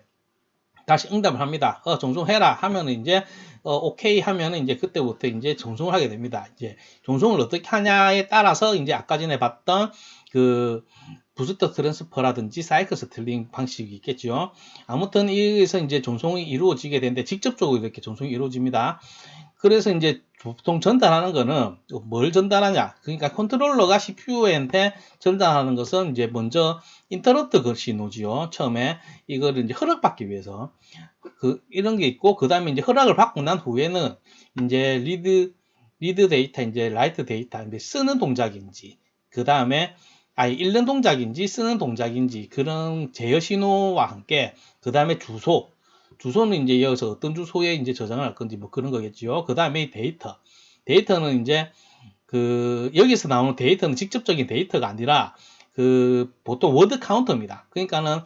S1: 다시 응답을 합니다. 전송해라 하면은 이제 오케이 하면은 이제 그때부터 이제 전송을 하게 됩니다. 이제 전송을 어떻게 하냐에 따라서 이제 아까 전에 봤던 부스터 트랜스퍼라든지 사이클 스틸링 방식이 있겠죠. 아무튼 여기서 이제 전송이 이루어지게 되는데 직접적으로 이렇게 전송이 이루어집니다. 그래서 이제 보통 전달하는 거는 뭘 전달하냐? 그러니까 컨트롤러가 CPU한테 전달하는 것은 이제 먼저 인터럽트 신호지요. 처음에 이거를 이제 허락받기 위해서 이런 게 있고, 그 다음에 이제 허락을 받고 난 후에는 이제 리드 데이터, 이제 라이트 데이터, 이제 쓰는 동작인지, 그 다음에 읽는 동작인지 쓰는 동작인지 그런 제어 신호와 함께, 그 다음에 주소는 이제 여기서 어떤 주소에 이제 저장을 할 건지 뭐 그런 거겠죠. 그 다음에 데이터는 이제 여기서 나오는 데이터는 직접적인 데이터가 아니라 보통 워드 카운터입니다. 그러니까는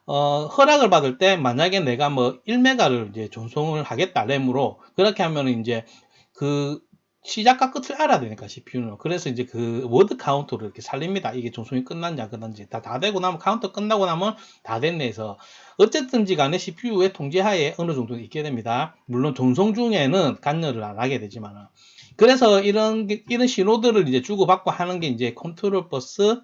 S1: 허락을 받을 때 만약에 내가 뭐 1메가를 이제 전송을 하겠다 램으로, 그렇게 하면은 이제 시작과 끝을 알아야 되니까 CPU는. 그래서 이제 워드 카운터를 이렇게 살립니다. 이게 전송이 끝났냐 안 끝났는지. 다 되고 나면, 카운터 끝나고 나면 다 됐네 해서 어쨌든지 간에 CPU의 통제하에 어느 정도 있게 됩니다. 물론 전송 중에는 간여를 안 하게 되지만은. 그래서 이런 신호들을 이제 주고받고 하는 게 이제 컨트롤 버스,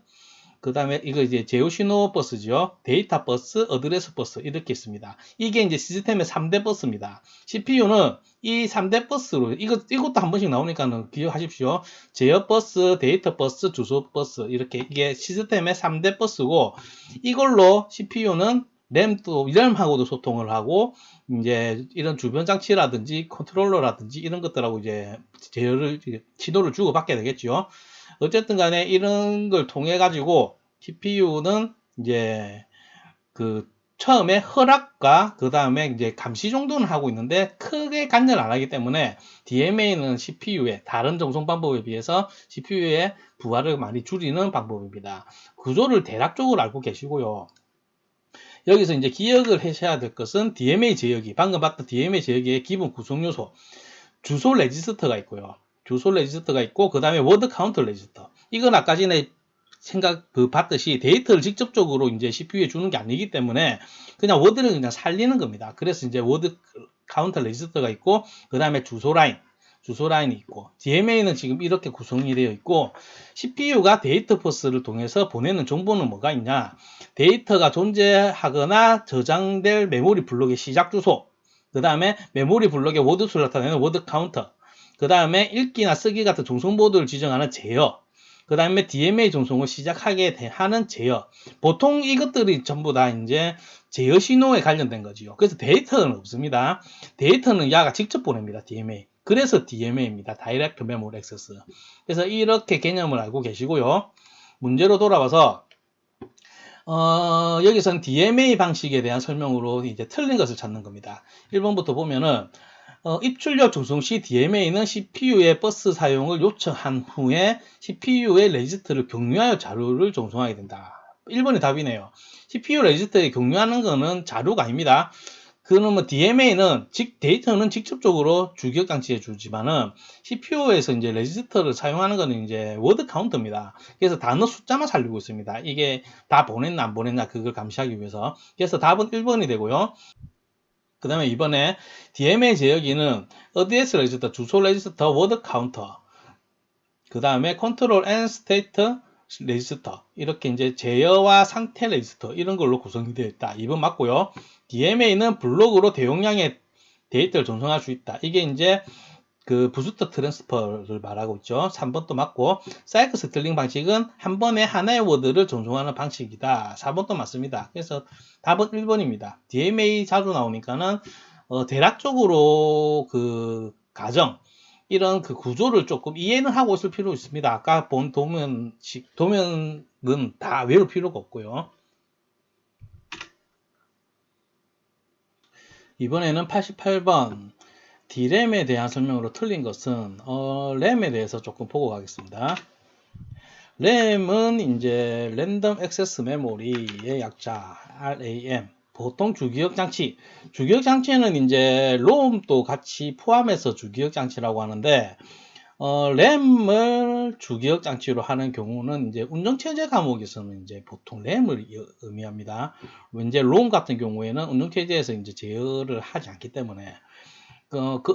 S1: 그 다음에 이거 이제 제어 신호 버스죠. 데이터 버스, 어드레스 버스 이렇게 있습니다. 이게 이제 시스템의 3대 버스입니다. CPU는 이 3대 버스로, 이것도 한 번씩 나오니까는 기억하십시오. 제어 버스, 데이터 버스, 주소 버스, 이렇게 이게 시스템의 3대 버스고, 이걸로 CPU는 램하고도 소통을 하고, 이제 이런 주변 장치라든지 컨트롤러라든지 이런 것들하고 이제 신호를 주고받게 되겠죠. 어쨌든 간에 이런 걸 통해 가지고 CPU는 이제 처음에 허락과 그 다음에 이제 감시 정도는 하고 있는데 크게 관여를 안 하기 때문에 DMA는 CPU의 다른 전송 방법에 비해서 CPU의 부하를 많이 줄이는 방법입니다. 구조를 대략적으로 알고 계시고요. 여기서 이제 기억을 하셔야 될 것은 DMA 제어기, 방금 봤던 DMA 제어기의 기본 구성 요소, 주소 레지스터가 있고요. 주소 레지스터가 있고, 그 다음에 워드 카운터 레지스터. 이건 아까 전에 봤듯이 데이터를 직접적으로 이제 CPU에 주는 게 아니기 때문에 그냥 워드를 그냥 살리는 겁니다. 그래서 이제 워드 카운터 레지스터가 있고, 그 다음에 주소 라인이 있고, DMA는 지금 이렇게 구성이 되어 있고, CPU가 데이터 버스를 통해서 보내는 정보는 뭐가 있냐? 데이터가 존재하거나 저장될 메모리 블록의 시작 주소, 그 다음에 메모리 블록의 워드 수를 나타내는 워드 카운터, 그 다음에 읽기나 쓰기 같은 종성 모드를 지정하는 제어, 그 다음에 DMA 종송을 시작하게 하는 제어. 보통 이것들이 전부 다 이제 제어 신호에 관련된 거지요. 그래서 데이터는 없습니다. 데이터는 야가 직접 보냅니다. DMA. 그래서 DMA입니다. Direct Memory Access. 그래서 이렇게 개념을 알고 계시고요. 문제로 돌아와서 여기서는 DMA 방식에 대한 설명으로 이제 틀린 것을 찾는 겁니다. 1번부터 보면은 입출력 전송 시 DMA는 CPU의 버스 사용을 요청한 후에 CPU의 레지스터를 경유하여 자료를 전송하게 된다. 1번이 답이네요. CPU 레지스터에 경유하는 것은 자료가 아닙니다. 그러면 DMA는 데이터는 직접적으로 주기억 장치에 주지만은 CPU에서 이제 레지스터를 사용하는 것은 이제 워드 카운터입니다. 그래서 단어 숫자만 살리고 있습니다. 이게 다 보냈나 안 보냈나 그걸 감시하기 위해서. 그래서 답은 1번이 되고요. 그 다음에 이번에 DMA 제어기는 어드레스 레지스터, 주소 레지스터, 워드 카운터, 그 다음에 컨트롤 앤 스테이트 레지스터, 이렇게 이제 제어와 상태 레지스터 이런 걸로 구성이 되어 있다. 2번 맞고요. DMA는 블록으로 대용량의 데이터를 전송할 수 있다. 이게 이제 그 부스터 트랜스퍼를 말하고 있죠. 3번도 맞고, 사이클 스틸링 방식은 한 번에 하나의 워드를 전송하는 방식이다. 4번도 맞습니다. 그래서 답은 1번입니다. DMA 자주 나오니까는 대략적으로 그 가정 이런 그 구조를 조금 이해는 하고 있을 필요 있습니다. 아까 본 도면은 다 외울 필요가 없고요. 이번에는 88번 D램에 대한 설명으로 틀린 것은 램에 대해서 조금 보고 가겠습니다. 램은 이제 랜덤 액세스 메모리의 약자 RAM, 보통 주기억 장치. 주기억 장치는 이제 ROM도 같이 포함해서 주기억 장치라고 하는데 램을 주기억 장치로 하는 경우는 이제 운영체제 과목에서는 이제 보통 램을 의미합니다. 이제 ROM 같은 경우에는 운영체제에서 이제 제어를 하지 않기 때문에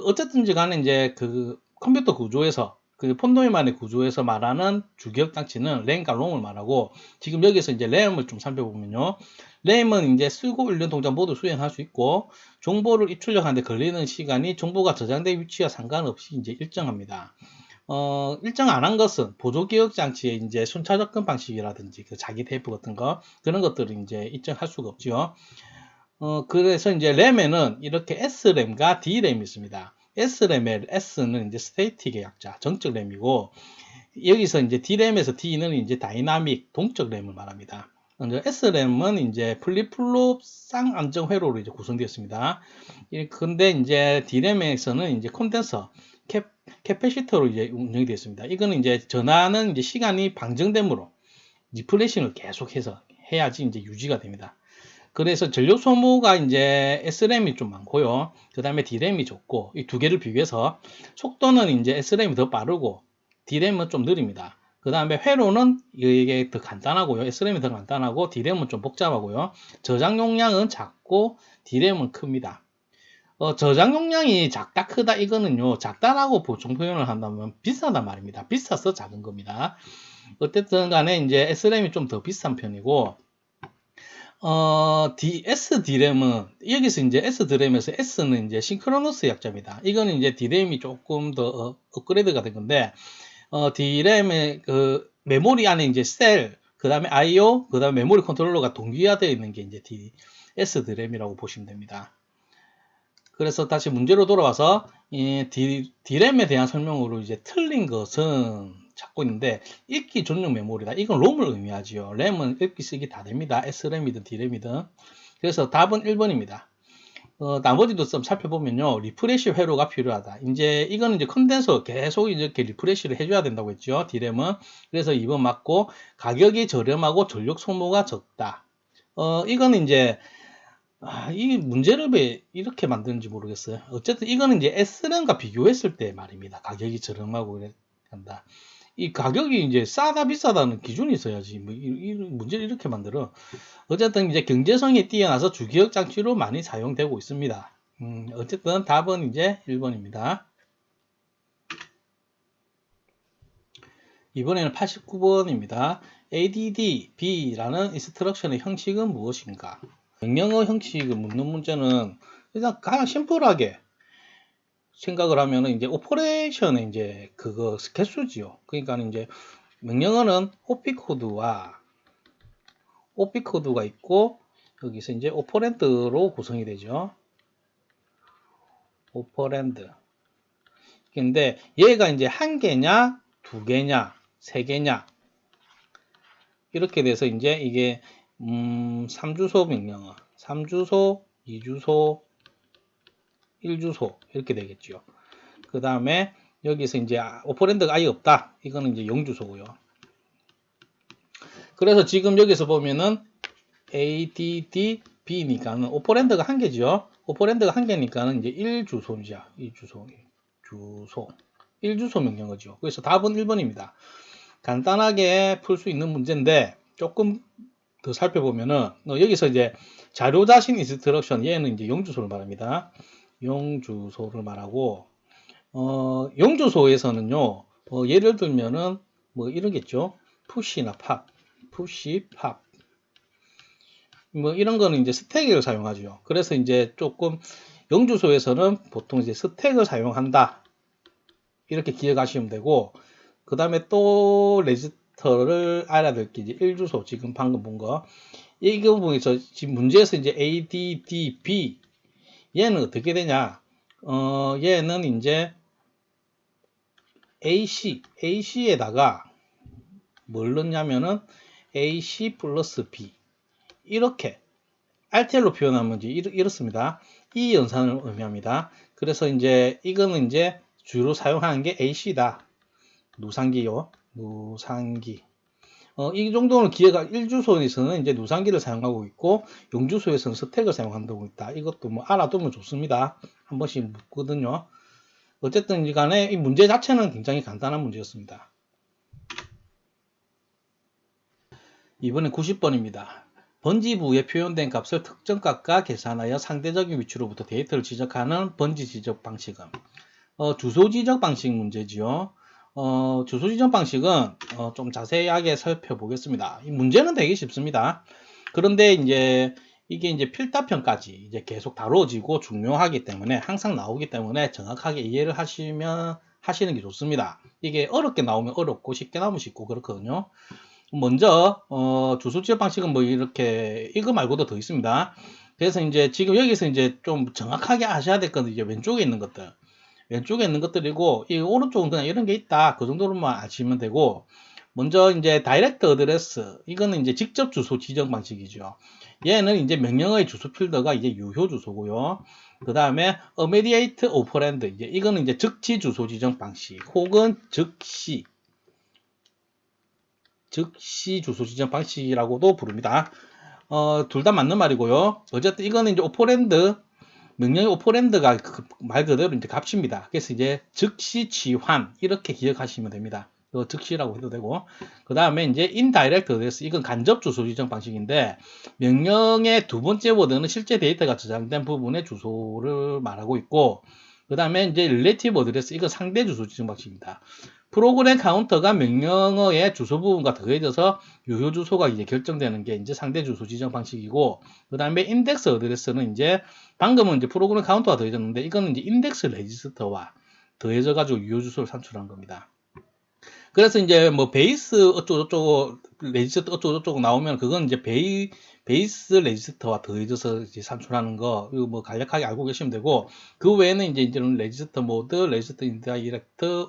S1: 어쨌든지 간에 이제 그 컴퓨터 구조에서 그 폰도이만의 구조에서 말하는 주기억 장치는 램과 롬을 말하고, 지금 여기서 이제 램을 좀 살펴보면요. 램은 이제 쓰고 읽는 동작 모두 수행할 수 있고, 정보를 입출력하는데 걸리는 시간이 정보가 저장된 위치와 상관없이 이제 일정합니다. 일정 안 한 것은 보조기억 장치의 이제 순차 접근 방식이라든지 그 자기 테이프 같은 거, 그런 것들을 이제 일정할 수가 없죠. 그래서 이제 램에는 이렇게 SRAM과 DRAM이 있습니다. SRAM의 S는 이제 스테이틱의 약자, 정적 램이고, 여기서 이제 D램에서 D는 이제 다이나믹, 동적 램을 말합니다. SRAM은 이제 플립플롭 쌍안정 회로로 이제 구성되었습니다. 근데 이제 D램에서는 이제 콘덴서, 캐패시터로 이제 운영이 되어 있습니다. 이거는 이제 전하는 이제 시간이 방정됨으로 리프레싱을 계속해서 해야지 이제 유지가 됩니다. 그래서 전력 소모가 이제 SRAM이 좀 많고요. 그 다음에 D램이 적고, 이 두 개를 비교해서 속도는 이제 SRAM이 더 빠르고 D램은 좀 느립니다. 그 다음에 회로는 이게 더 간단하고요. SRAM이 더 간단하고 D램은 좀 복잡하고요. 저장 용량은 작고 D램은 큽니다. 저장 용량이 작다 크다 이거는요, 작다라고 보충 표현을 한다면 비싸단 말입니다. 비싸서 작은 겁니다. 어쨌든 간에 이제 SRAM이 좀 더 비싼 편이고, SD램은, 여기서 이제 SD램에서 S는 이제 싱크로너스 약자입니다. 이거는 이제 D램이 조금 더 업그레이드가 된 건데, D램의 그 메모리 안에 이제 셀, 그 다음에 IO, 그 다음에 메모리 컨트롤러가 동기화되어 있는 게 이제 SD램이라고 보시면 됩니다. 그래서 다시 문제로 돌아와서 이 D램에 대한 설명으로 이제 틀린 것은 찾고 있는데, 읽기 전용 메모리다. 이건 롬을 의미하지요. 램은 읽기 쓰기 다 됩니다. SRAM이든 D램이든. 그래서 답은 1번입니다. 나머지도 좀 살펴보면요. 리프레시 회로가 필요하다. 이제 이거는 이제 컨덴서 계속 이렇게 리프레시를 해줘야 된다고 했죠. D램은. 그래서 2번 맞고, 가격이 저렴하고 전력 소모가 적다. 이거는 이제 이 문제를 왜 이렇게 만드는지 모르겠어요. 어쨌든 이거는 이제 S랑과 비교했을 때 말입니다. 가격이 저렴하고 그래 한다. 이 가격이 이제 싸다 비싸다는 기준이 있어야지. 뭐 이 문제를 이렇게 만들어. 어쨌든 이제 경제성이 뛰어나서 주기억 장치로 많이 사용되고 있습니다. 어쨌든 답은 이제 1번입니다. 이번에는 89번입니다. ADDB라는 인스트럭션의 형식은 무엇인가? 명령어 형식을 묻는 문제는 일단 가장 심플하게 생각을 하면은 이제 오퍼레이션의 이제 그거 개수지요. 그러니까 이제 명령어는 오피코드가 있고 여기서 이제 오퍼랜드로 구성이 되죠. 오퍼랜드. 근데 얘가 이제 한 개냐, 두 개냐, 세 개냐 이렇게 돼서 이제 이게 3주소 명령어, 3주소, 2주소, 1주소 이렇게 되겠죠. 그 다음에 여기서 이제 오퍼랜드가 아예 없다. 이거는 이제 0주소고요. 그래서 지금 여기서 보면은 ADDB니까는 오퍼랜드가 한 개죠. 오퍼랜드가 한 개니까는 이제 1주소죠. 1주소 명령어죠. 그래서 답은 1번입니다. 간단하게 풀 수 있는 문제인데 조금 더 살펴보면은 여기서 이제 자료 자신 인스트럭션 얘는 이제 0주소를 말합니다. 0주소를 말하고 0주소에서는요 예를 들면은 뭐 이러겠죠. 푸시나 팝, 푸시, 팝 뭐 이런 거는 이제 스택을 사용하죠. 그래서 이제 조금 0주소에서는 보통 이제 스택을 사용한다. 이렇게 기억하시면 되고 그 다음에 또 레지스터를 알아야 될 게 이제 1주소 지금 방금 본 거. 이 부분에서 지금 문제에서 이제 ADDB 얘는 어떻게 되냐? 얘는 이제 AC에다가 뭘 넣냐면은 AC 플러스 B 이렇게 RTL로 표현하면 이제 이렇습니다. 이 연산을 의미합니다. 그래서 이제 이거는 이제 주로 사용하는 게 AC다. 누상기요. 누상기. 이 정도는 기회가 1주소에서는 이제 누상기를 사용하고 있고 0주소에서는 스택을 사용한다고 있다. 이것도 뭐 알아두면 좋습니다. 한 번씩 묻거든요. 어쨌든 간에 이 문제 자체는 굉장히 간단한 문제였습니다. 이번엔 90번입니다. 번지부에 표현된 값을 특정 값과 계산하여 상대적인 위치로부터 데이터를 지적하는 번지 지적 방식은 주소 지적 방식 문제지요. 주소 지적 방식은 좀 자세하게 살펴보겠습니다. 이 문제는 되게 쉽습니다. 그런데 이게 이제 필답형까지 이제 계속 다뤄지고 중요하기 때문에 항상 나오기 때문에 정확하게 이해를 하시는 게 좋습니다. 이게 어렵게 나오면 어렵고 쉽게 나오면 쉽고 그렇거든요. 먼저 주소 지적 방식은 뭐 이렇게 이거 말고도 더 있습니다. 그래서 이제 지금 여기서 이제 좀 정확하게 아셔야 될 건 이제 왼쪽에 있는 것들. 왼쪽에 있는 것들이고 이 오른쪽은 그냥 이런 게 있다. 그 정도로만 아시면 되고 먼저 이제 다이렉트 어드레스 이거는 이제 직접 주소 지정 방식이죠. 얘는 이제 명령어의 주소 필더가 이제 유효 주소고요. 그 다음에 immediate operand 이제 이거는 이제 즉시 주소 지정 방식 혹은 즉시 주소 지정 방식이라고도 부릅니다. 둘 다 맞는 말이고요. 어쨌든 이거는 이제 오퍼랜드 명령의 오퍼랜드가 말 그대로 이제 값입니다. 그래서 이제 즉시 치환 이렇게 기억하시면 됩니다. 즉시라고 해도 되고 그 다음에 이제 indirect address 이건 간접 주소 지정 방식인데 명령의 두 번째 워드는 실제 데이터가 저장된 부분의 주소를 말하고 있고 그 다음에 이제 relative address 이건 상대 주소 지정 방식입니다. 프로그램 카운터가 명령어의 주소 부분과 더해져서 유효 주소가 이제 결정되는 게 이제 상대 주소 지정 방식이고 그 다음에 인덱스 어드레스는 이제 방금은 이제 프로그램 카운터가 더해졌는데 이거는 이제 인덱스 레지스터와 더해져 가지고 유효 주소를 산출한 겁니다. 그래서 이제 뭐 베이스 어쩌고저쩌고 레지스터 어쩌고저쩌고 나오면 그건 이제 베이스 레지스터와 더해져서 이제 산출하는 거 이거 뭐 간략하게 알고 계시면 되고 그 외에는 이제 이런 레지스터 모드, 레지스터 인다이렉트,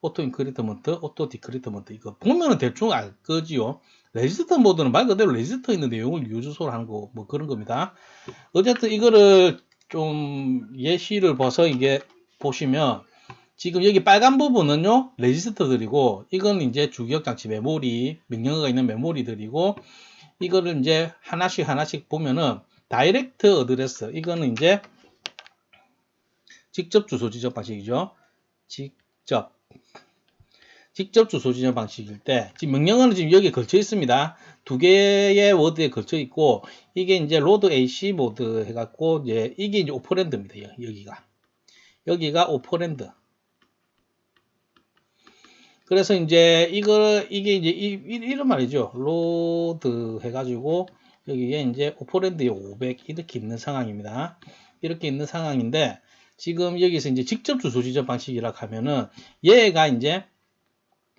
S1: 오토 인크리트먼트, 오토 디크리트먼트 이거 보면은 대충 알 거지요. 레지스터 모드는 말 그대로 레지스터에 있는 내용을 유효주소로 하는 거 뭐 그런 겁니다. 어쨌든 이거를 좀 예시를 봐서 이게 보시면 지금 여기 빨간 부분은요 레지스터들이고 이건 이제 주기억 장치 메모리 명령어가 있는 메모리들이고 이거를 이제 하나씩 보면은 다이렉트 어드레스. 이거는 이제 직접 주소 지정 방식이죠. 직접 주소 지정 방식일 때, 지금 명령어는 지금 여기에 걸쳐 있습니다. 두 개의 워드에 걸쳐 있고, 이게 이제 로드 AC 모드 해갖고, 이게 이제 오퍼랜드입니다. 여기가 오퍼랜드. 그래서 이제 이게 이제 이런 말이죠. 로드 해가지고, 여기에 이제 오퍼랜드에 500 이렇게 있는 상황입니다. 이렇게 있는 상황인데, 지금 여기서 이제 직접 주소 지정 방식이라 하면은, 얘가 이제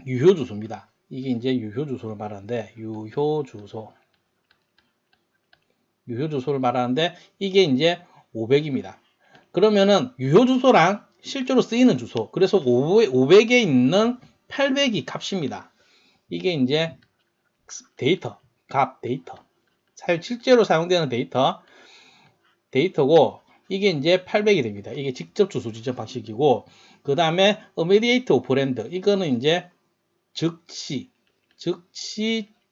S1: 유효 주소입니다. 이게 이제 유효 주소를 말하는데, 유효 주소를 말하는데, 이게 이제 500입니다. 그러면은 유효 주소랑 실제로 쓰이는 주소, 그래서 500에 있는 800이 값입니다. 이게 이제 데이터, 실제로 사용되는 데이터고, 이게 이제 800이 됩니다. 이게 직접 주소 지정 방식이고, 그 다음에 immediate operand, 이거는 이제 즉시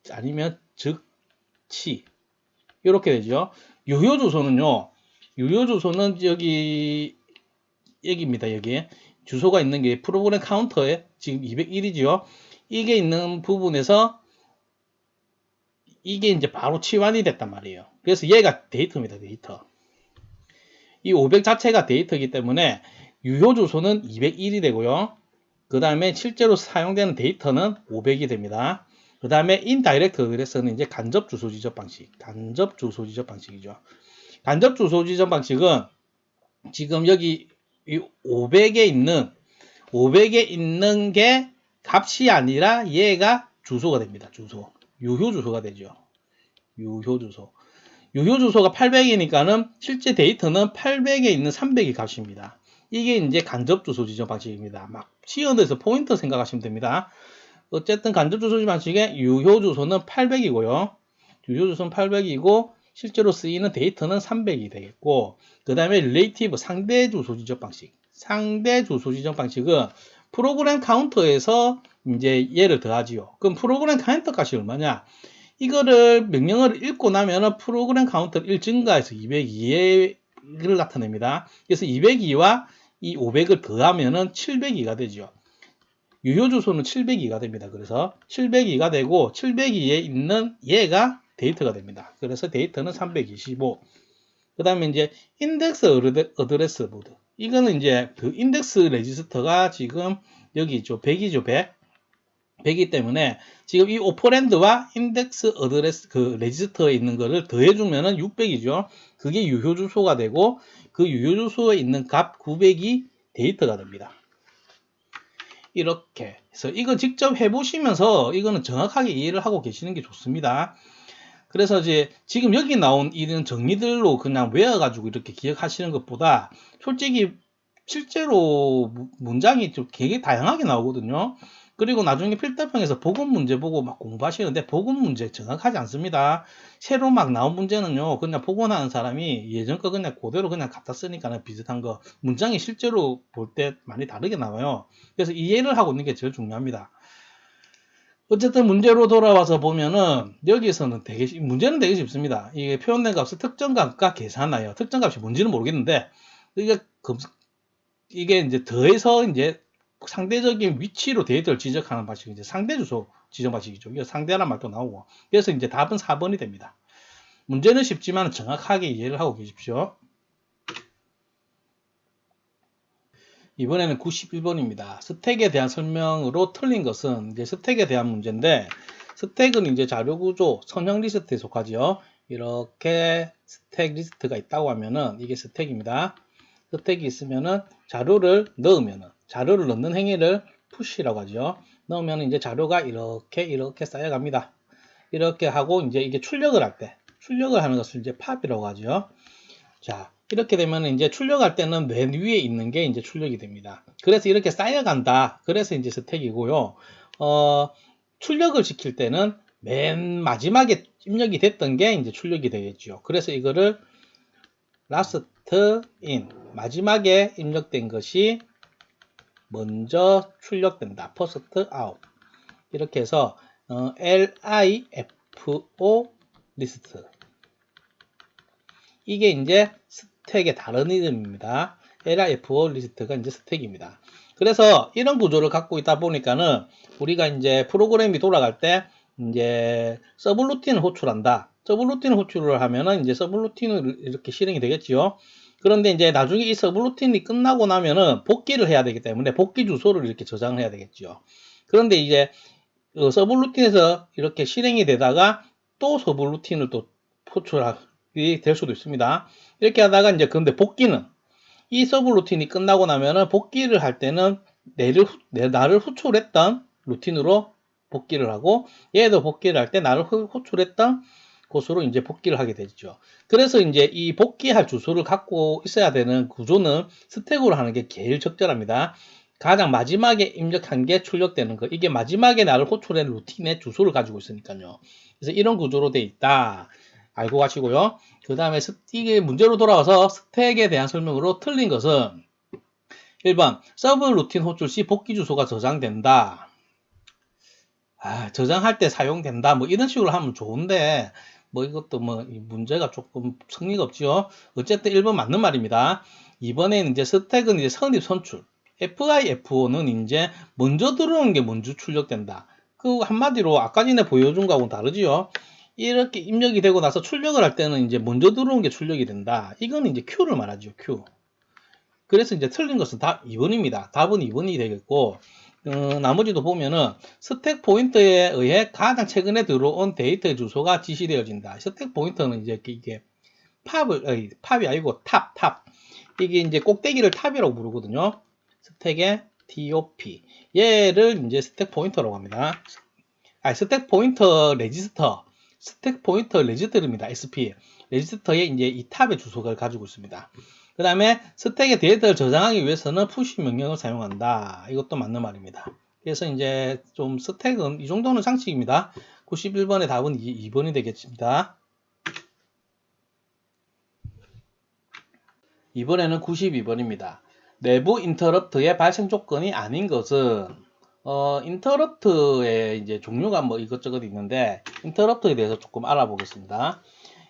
S1: 아니면 즉치 이렇게 되죠. 유효 주소는 여기입니다. 여기 주소가 있는 게 프로그램 카운터에 지금 201이죠. 이게 있는 부분에서 이게 이제 바로 치환이 됐단 말이에요. 그래서 얘가 데이터입니다. 데이터. 이 500 자체가 데이터이기 때문에 유효 주소는 201이 되고요. 그 다음에 실제로 사용되는 데이터는 500이 됩니다. 그 다음에 indirect address는 이제 간접 주소 지정 방식이죠. 간접 주소 지정 방식은 지금 여기 이 500에 있는 게 값이 아니라 얘가 주소가 됩니다. 유효 주소가 되죠. 유효 주소가 800이니까는 실제 데이터는 800에 있는 300이 값입니다. 이게 이제 간접 주소 지정 방식입니다. 막 시연에서 포인터 생각하시면 됩니다. 어쨌든 간접 주소 지정 방식의 유효 주소는 800이고요. 유효 주소는 800이고 실제로 쓰이는 데이터는 300이 되겠고, 그 다음에 relative 상대 주소 지정 방식. 상대 주소 지정 방식은 프로그램 카운터에서 이제 얘를 더하지요. 그럼 프로그램 카운터 값이 얼마냐? 이거를 명령어를 읽고 나면은 프로그램 카운터를 1 증가해서 202를 나타냅니다. 그래서 202와 이 500을 더하면은 702가 되죠. 유효 주소는 702가 됩니다. 그래서 702가 되고 702에 있는 얘가 데이터가 됩니다. 그래서 데이터는 325. 그 다음에 이제 인덱스 어드레스 모드. 이거는 이제 그 인덱스 레지스터가 지금 여기 있죠. 100이죠. 100이기 때문에 지금 이 오퍼랜드와 인덱스 어드레스 그 레지스터에 있는 거를 더해주면은 600이죠. 그게 유효 주소가 되고 그 유효 주소에 있는 값 900이 데이터가 됩니다. 이렇게 해서 이거 직접 해보시면서 이거는 정확하게 이해를 하고 계시는 게 좋습니다. 그래서 이제 지금 여기 나온 이런 정리들로 그냥 외워가지고 이렇게 기억하시는 것보다 솔직히 실제로 문장이 좀 되게 다양하게 나오거든요. 그리고 나중에 필답형에서 복원 문제 보고 막 공부하시는데 복원 문제 정확하지 않습니다. 새로 막 나온 문제는요, 그냥 복원하는 사람이 예전 거 그냥 그대로 그냥 갖다 쓰니까 비슷한 거, 문장이 실제로 볼 때 많이 다르게 나와요. 그래서 이해를 하고 있는 게 제일 중요합니다. 어쨌든 문제로 돌아와서 보면은 여기서는 문제는 되게 쉽습니다. 이게 표현된 값을 특정값과 계산하여, 특정값이 뭔지는 모르겠는데 이게 이제 더해서 이제 상대적인 위치로 데이터를 지적하는 방식이 이제 상대 주소 지정 방식이죠. 이게 상대라는 말도 나오고. 그래서 이제 답은 4번이 됩니다. 문제는 쉽지만 정확하게 이해를 하고 계십시오. 이번에는 91번입니다. 스택에 대한 설명으로 틀린 것은 이제 스택에 대한 문제인데, 스택은 이제 자료 구조, 선형 리스트에 속하죠. 이렇게 스택 리스트가 있다고 하면은 이게 스택입니다. 스택이 있으면은 자료를 넣는 행위를 푸시라고 하죠. 넣으면 이제 자료가 이렇게 쌓여갑니다. 이렇게 하고 이제 이게 출력을 하는 것을 이제 팝이라고 하죠. 자, 이렇게 되면 이제 출력할 때는 맨 위에 있는 게 이제 출력이 됩니다. 그래서 이렇게 쌓여간다. 그래서 이제 스택이고요. 출력을 시킬 때는 맨 마지막에 입력이 됐던 게 이제 출력이 되겠죠. 그래서 이거를 last in, 마지막에 입력된 것이 먼저 출력된다. first out. 이렇게 해서 LIFO 리스트. 이게 이제 스택의 다른 이름입니다. LIFO 리스트가 이제 스택입니다. 그래서 이런 구조를 갖고 있다 보니까는 우리가 이제 프로그램이 돌아갈 때 이제 서브루틴을 호출한다. 서브루틴을 호출을 하면은 이제 서브루틴을 이렇게 실행이 되겠지요. 그런데 이제 나중에 이 서브루틴이 끝나고 나면은 복귀를 해야 되기 때문에 복귀 주소를 이렇게 저장을 해야 되겠죠. 그런데 이제 서브루틴에서 이렇게 실행이 되다가 또 서브루틴을 또 호출이 될 수도 있습니다. 이렇게 하다가 이제 근데 복귀는 이 서브루틴이 끝나고 나면은 복귀를 할 때는 나를 호출했던 루틴으로 복귀를 하고 얘도 복귀를 할 때 나를 호출했던 곳으로 이제 복귀를 하게 되죠. 그래서 이제 이 복귀할 주소를 갖고 있어야 되는 구조는 스택으로 하는 게 제일 적절합니다. 가장 마지막에 입력한 게 출력되는 거. 이게 마지막에 나를 호출한 루틴의 주소를 가지고 있으니까요. 그래서 이런 구조로 되어 있다. 알고 가시고요. 그 다음에 이게 문제로 돌아와서 스택에 대한 설명으로 틀린 것은 1번 서브 루틴 호출 시 복귀 주소가 저장된다. 저장할 때 사용된다. 뭐 이런 식으로 하면 좋은데 뭐 이것도 뭐 문제가 조금 성리가 없지요. 어쨌든 1번 맞는 말입니다. 이번에는 이제 스택은 이제 선입 선출. FIFO는 이제 먼저 들어오는 게 먼저 출력된다. 그 한마디로 아까 전에 보여준 거하고는 다르지요. 이렇게 입력이 되고 나서 출력을 할 때는 이제 먼저 들어온 게 출력이 된다. 이거는 이제 Q를 말하죠. Q. 그래서 이제 틀린 것은 답 2번입니다. 답은 2번이 되겠고 나머지도 보면은 스택 포인터에 의해 가장 최근에 들어온 데이터의 주소가 지시되어진다. 스택 포인터는 이제 이게 팝이 아니고 탑. 이게 이제 꼭대기를 탑이라고 부르거든요. 스택의 TOP. 얘를 이제 스택 포인터라고 합니다. 스택 포인터 레지스터. 스택 포인터 레지스터입니다. SP. 레지스터에 이제 이 탑의 주소를 가지고 있습니다. 그 다음에 스택의 데이터를 저장하기 위해서는 푸시 명령을 사용한다. 이것도 맞는 말입니다. 그래서 이제 좀 스택은 이 정도는 상식입니다. 91번의 답은 2번이 되겠습니다. 이번에는 92번입니다. 내부 인터럽트의 발생 조건이 아닌 것은 인터럽트의 이제 종류가 뭐 이것저것 있는데 인터럽트에 대해서 조금 알아보겠습니다.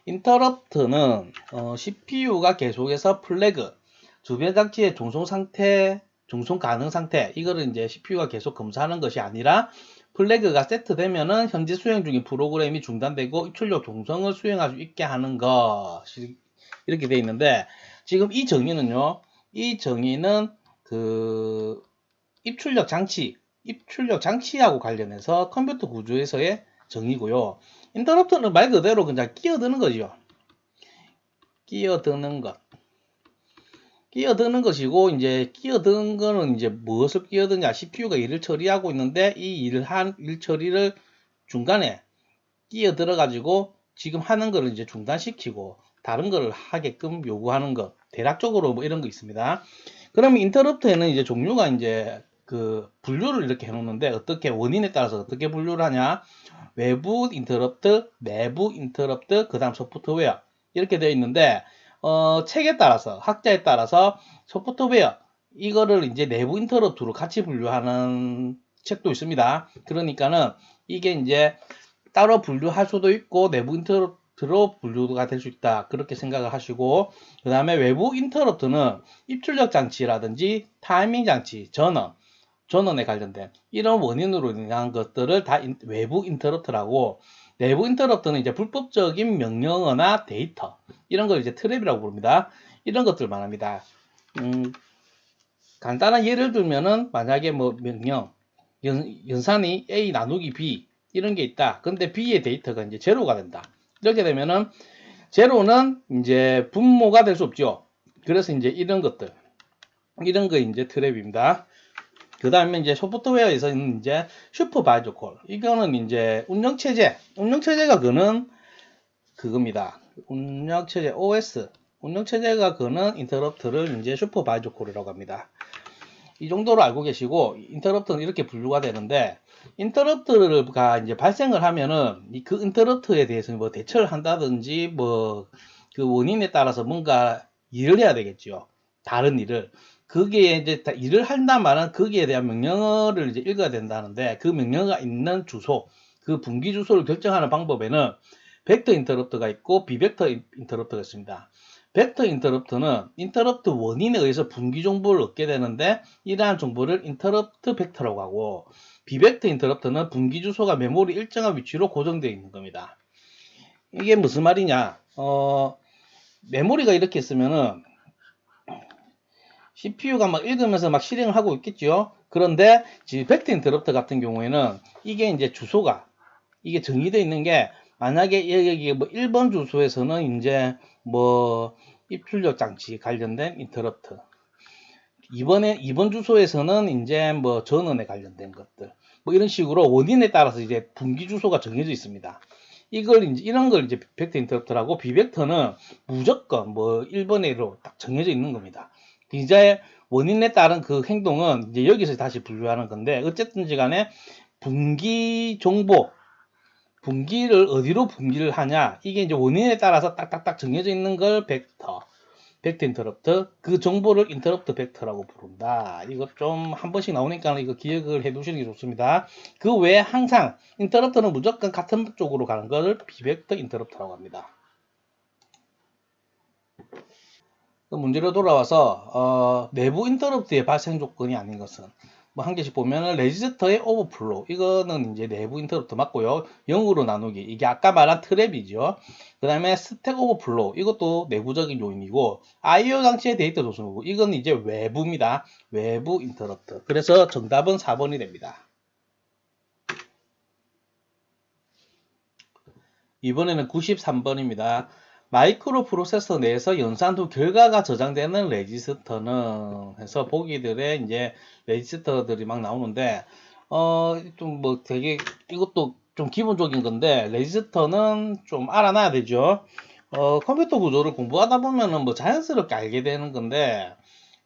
S1: 인터럽트는 CPU가 계속해서 플래그, 주변 장치의 종송 상태, 종송 가능 상태 이거를 이제 CPU가 계속 검사하는 것이 아니라 플래그가 세트되면은 현재 수행 중인 프로그램이 중단되고 입출력 종성을 수행할 수 있게 하는 것이 이렇게 되어 있는데 지금 이 정의는요. 이 정의는 그 입출력 장치하고 관련해서 컴퓨터 구조에서의 정의고요. 인터럽터는 말 그대로 그냥 끼어드는 거죠. 끼어드는 것이고 이제 끼어드는 거는 이제 무엇을 끼어드냐? CPU가 일을 처리하고 있는데 이 일 처리를 중간에 끼어들어 가지고 지금 하는 거를 이제 중단시키고 다른 거를 하게끔 요구하는 것. 대략적으로 뭐 이런 거 있습니다. 그러면 인터럽트에는 이제 종류가 이제 그 분류를 이렇게 해 놓는데 어떻게 원인에 따라서 어떻게 분류를 하냐? 외부 인터럽트, 내부 인터럽트, 그다음 소프트웨어 이렇게 되어 있는데 책에 따라서 학자에 따라서 소프트웨어 이거를 이제 내부 인터럽트로 같이 분류하는 책도 있습니다. 그러니까는 이게 이제 따로 분류할 수도 있고 내부 인터럽트로 분류가 될 수 있다. 그렇게 생각을 하시고 그 다음에 외부 인터럽트는 입출력 장치라든지 타이밍 장치, 전원에 관련된 이런 원인으로 인한 것들을 다 외부 인터럽트라고 내부 인터럽트는 이제 불법적인 명령어나 데이터 이런 걸 이제 트랩이라고 부릅니다. 이런 것들 말합니다. 간단한 예를 들면은 만약에 뭐 명령 연산이 A 나누기 B 이런 게 있다. 근데 B의 데이터가 이제 제로가 된다. 이렇게 되면은 제로는 이제 분모가 될 수 없죠. 그래서 이제 이런 거 이제 트랩입니다. 그 다음에 이제 소프트웨어에서는 이제 슈퍼바이저 콜. 이거는 이제 운영체제가 그는 그겁니다. 운영체제 OS. 운영체제가 그는 인터럽트를 이제 슈퍼바이저 콜이라고 합니다. 이 정도로 알고 계시고 인터럽트는 이렇게 분류가 되는데 인터럽트가 이제 발생을 하면은 그 인터럽트에 대해서 뭐 대처를 한다든지 뭐 그 원인에 따라서 뭔가 일을 해야 되겠죠. 다른 일을. 그게 이제 일을 한다면은 거기에 대한 명령어를 이제 읽어야 된다는데 그 명령어가 있는 주소, 그 분기 주소를 결정하는 방법에는 벡터 인터럽트가 있고 비벡터 인터럽트가 있습니다. 벡터 인터럽트는 인터럽트 원인에 의해서 분기 정보를 얻게 되는데 이러한 정보를 인터럽트 벡터라고 하고, 비벡터 인터럽트는 분기 주소가 메모리 일정한 위치로 고정되어 있는 겁니다. 이게 무슨 말이냐? 메모리가 이렇게 있으면은 CPU가 막 읽으면서 막 실행을 하고 있겠죠. 그런데 지금 벡터 인터럽트 같은 경우에는 이게 이제 주소가 이게 정의되어 있는 게, 만약에 여기 뭐 1번 주소에서는 이제 뭐 입출력 장치 관련된 인터럽트, 2번 주소에서는 이제 뭐 전원에 관련된 것들, 뭐 이런 식으로 원인에 따라서 이제 분기 주소가 정해져 있습니다. 이런 걸 이제 벡터 인터럽트라고, 비벡터는 무조건 뭐 1번으로 딱 정해져 있는 겁니다. 이제 원인에 따른 그 행동은 이제 여기서 다시 분류하는 건데, 어쨌든지 간에 분기 정보, 분기를 어디로 분기를 하냐, 이게 이제 원인에 따라서 딱딱딱 정해져 있는 걸 벡터 인터럽트, 그 정보를 인터럽트 벡터라고 부른다. 이거 좀 한 번씩 나오니까 이거 기억을 해 두시는 게 좋습니다. 그 외에 항상 인터럽트는 무조건 같은 쪽으로 가는 것을 비벡터 인터럽트라고 합니다. 문제로 돌아와서 내부 인터럽트의 발생 조건이 아닌 것은, 뭐 한 개씩 보면은 레지스터의 오버플로우, 이거는 이제 내부 인터럽트 맞고요. 0으로 나누기, 이게 아까 말한 트랩이죠. 그 다음에 스택 오버플로우, 이것도 내부적인 요인이고, IO 장치의 데이터 조성이고, 이건 이제 외부입니다. 외부 인터럽트. 그래서 정답은 4번이 됩니다. 이번에는 93번입니다. 마이크로 프로세서 내에서 연산 후 결과가 저장되는 레지스터는 해서 보기들의 이제 레지스터들이 막 나오는데, 좀 뭐 되게 이것도 좀 기본적인 건데, 레지스터는 좀 알아놔야 되죠. 컴퓨터 구조를 공부하다 보면은 뭐 자연스럽게 알게 되는 건데,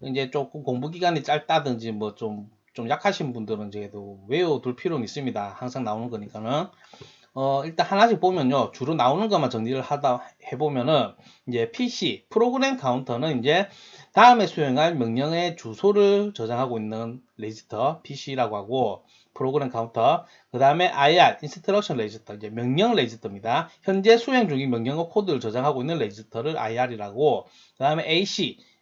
S1: 이제 조금 공부 기간이 짧다든지 뭐 좀 약하신 분들은 이제도 외워둘 필요는 있습니다. 항상 나오는 거니까는. 일단 하나씩 보면요. 주로 나오는 것만 정리를 하다 해보면은, 이제 PC, 프로그램 카운터는 이제 다음에 수행할 명령의 주소를 저장하고 있는 레지스터, PC라고 하고, 프로그램 카운터. 그 다음에 IR, 인스트럭션 레지스터, 이제 명령 레지스터입니다. 현재 수행 중인 명령어 코드를 저장하고 있는 레지스터를 IR이라고. 그 다음에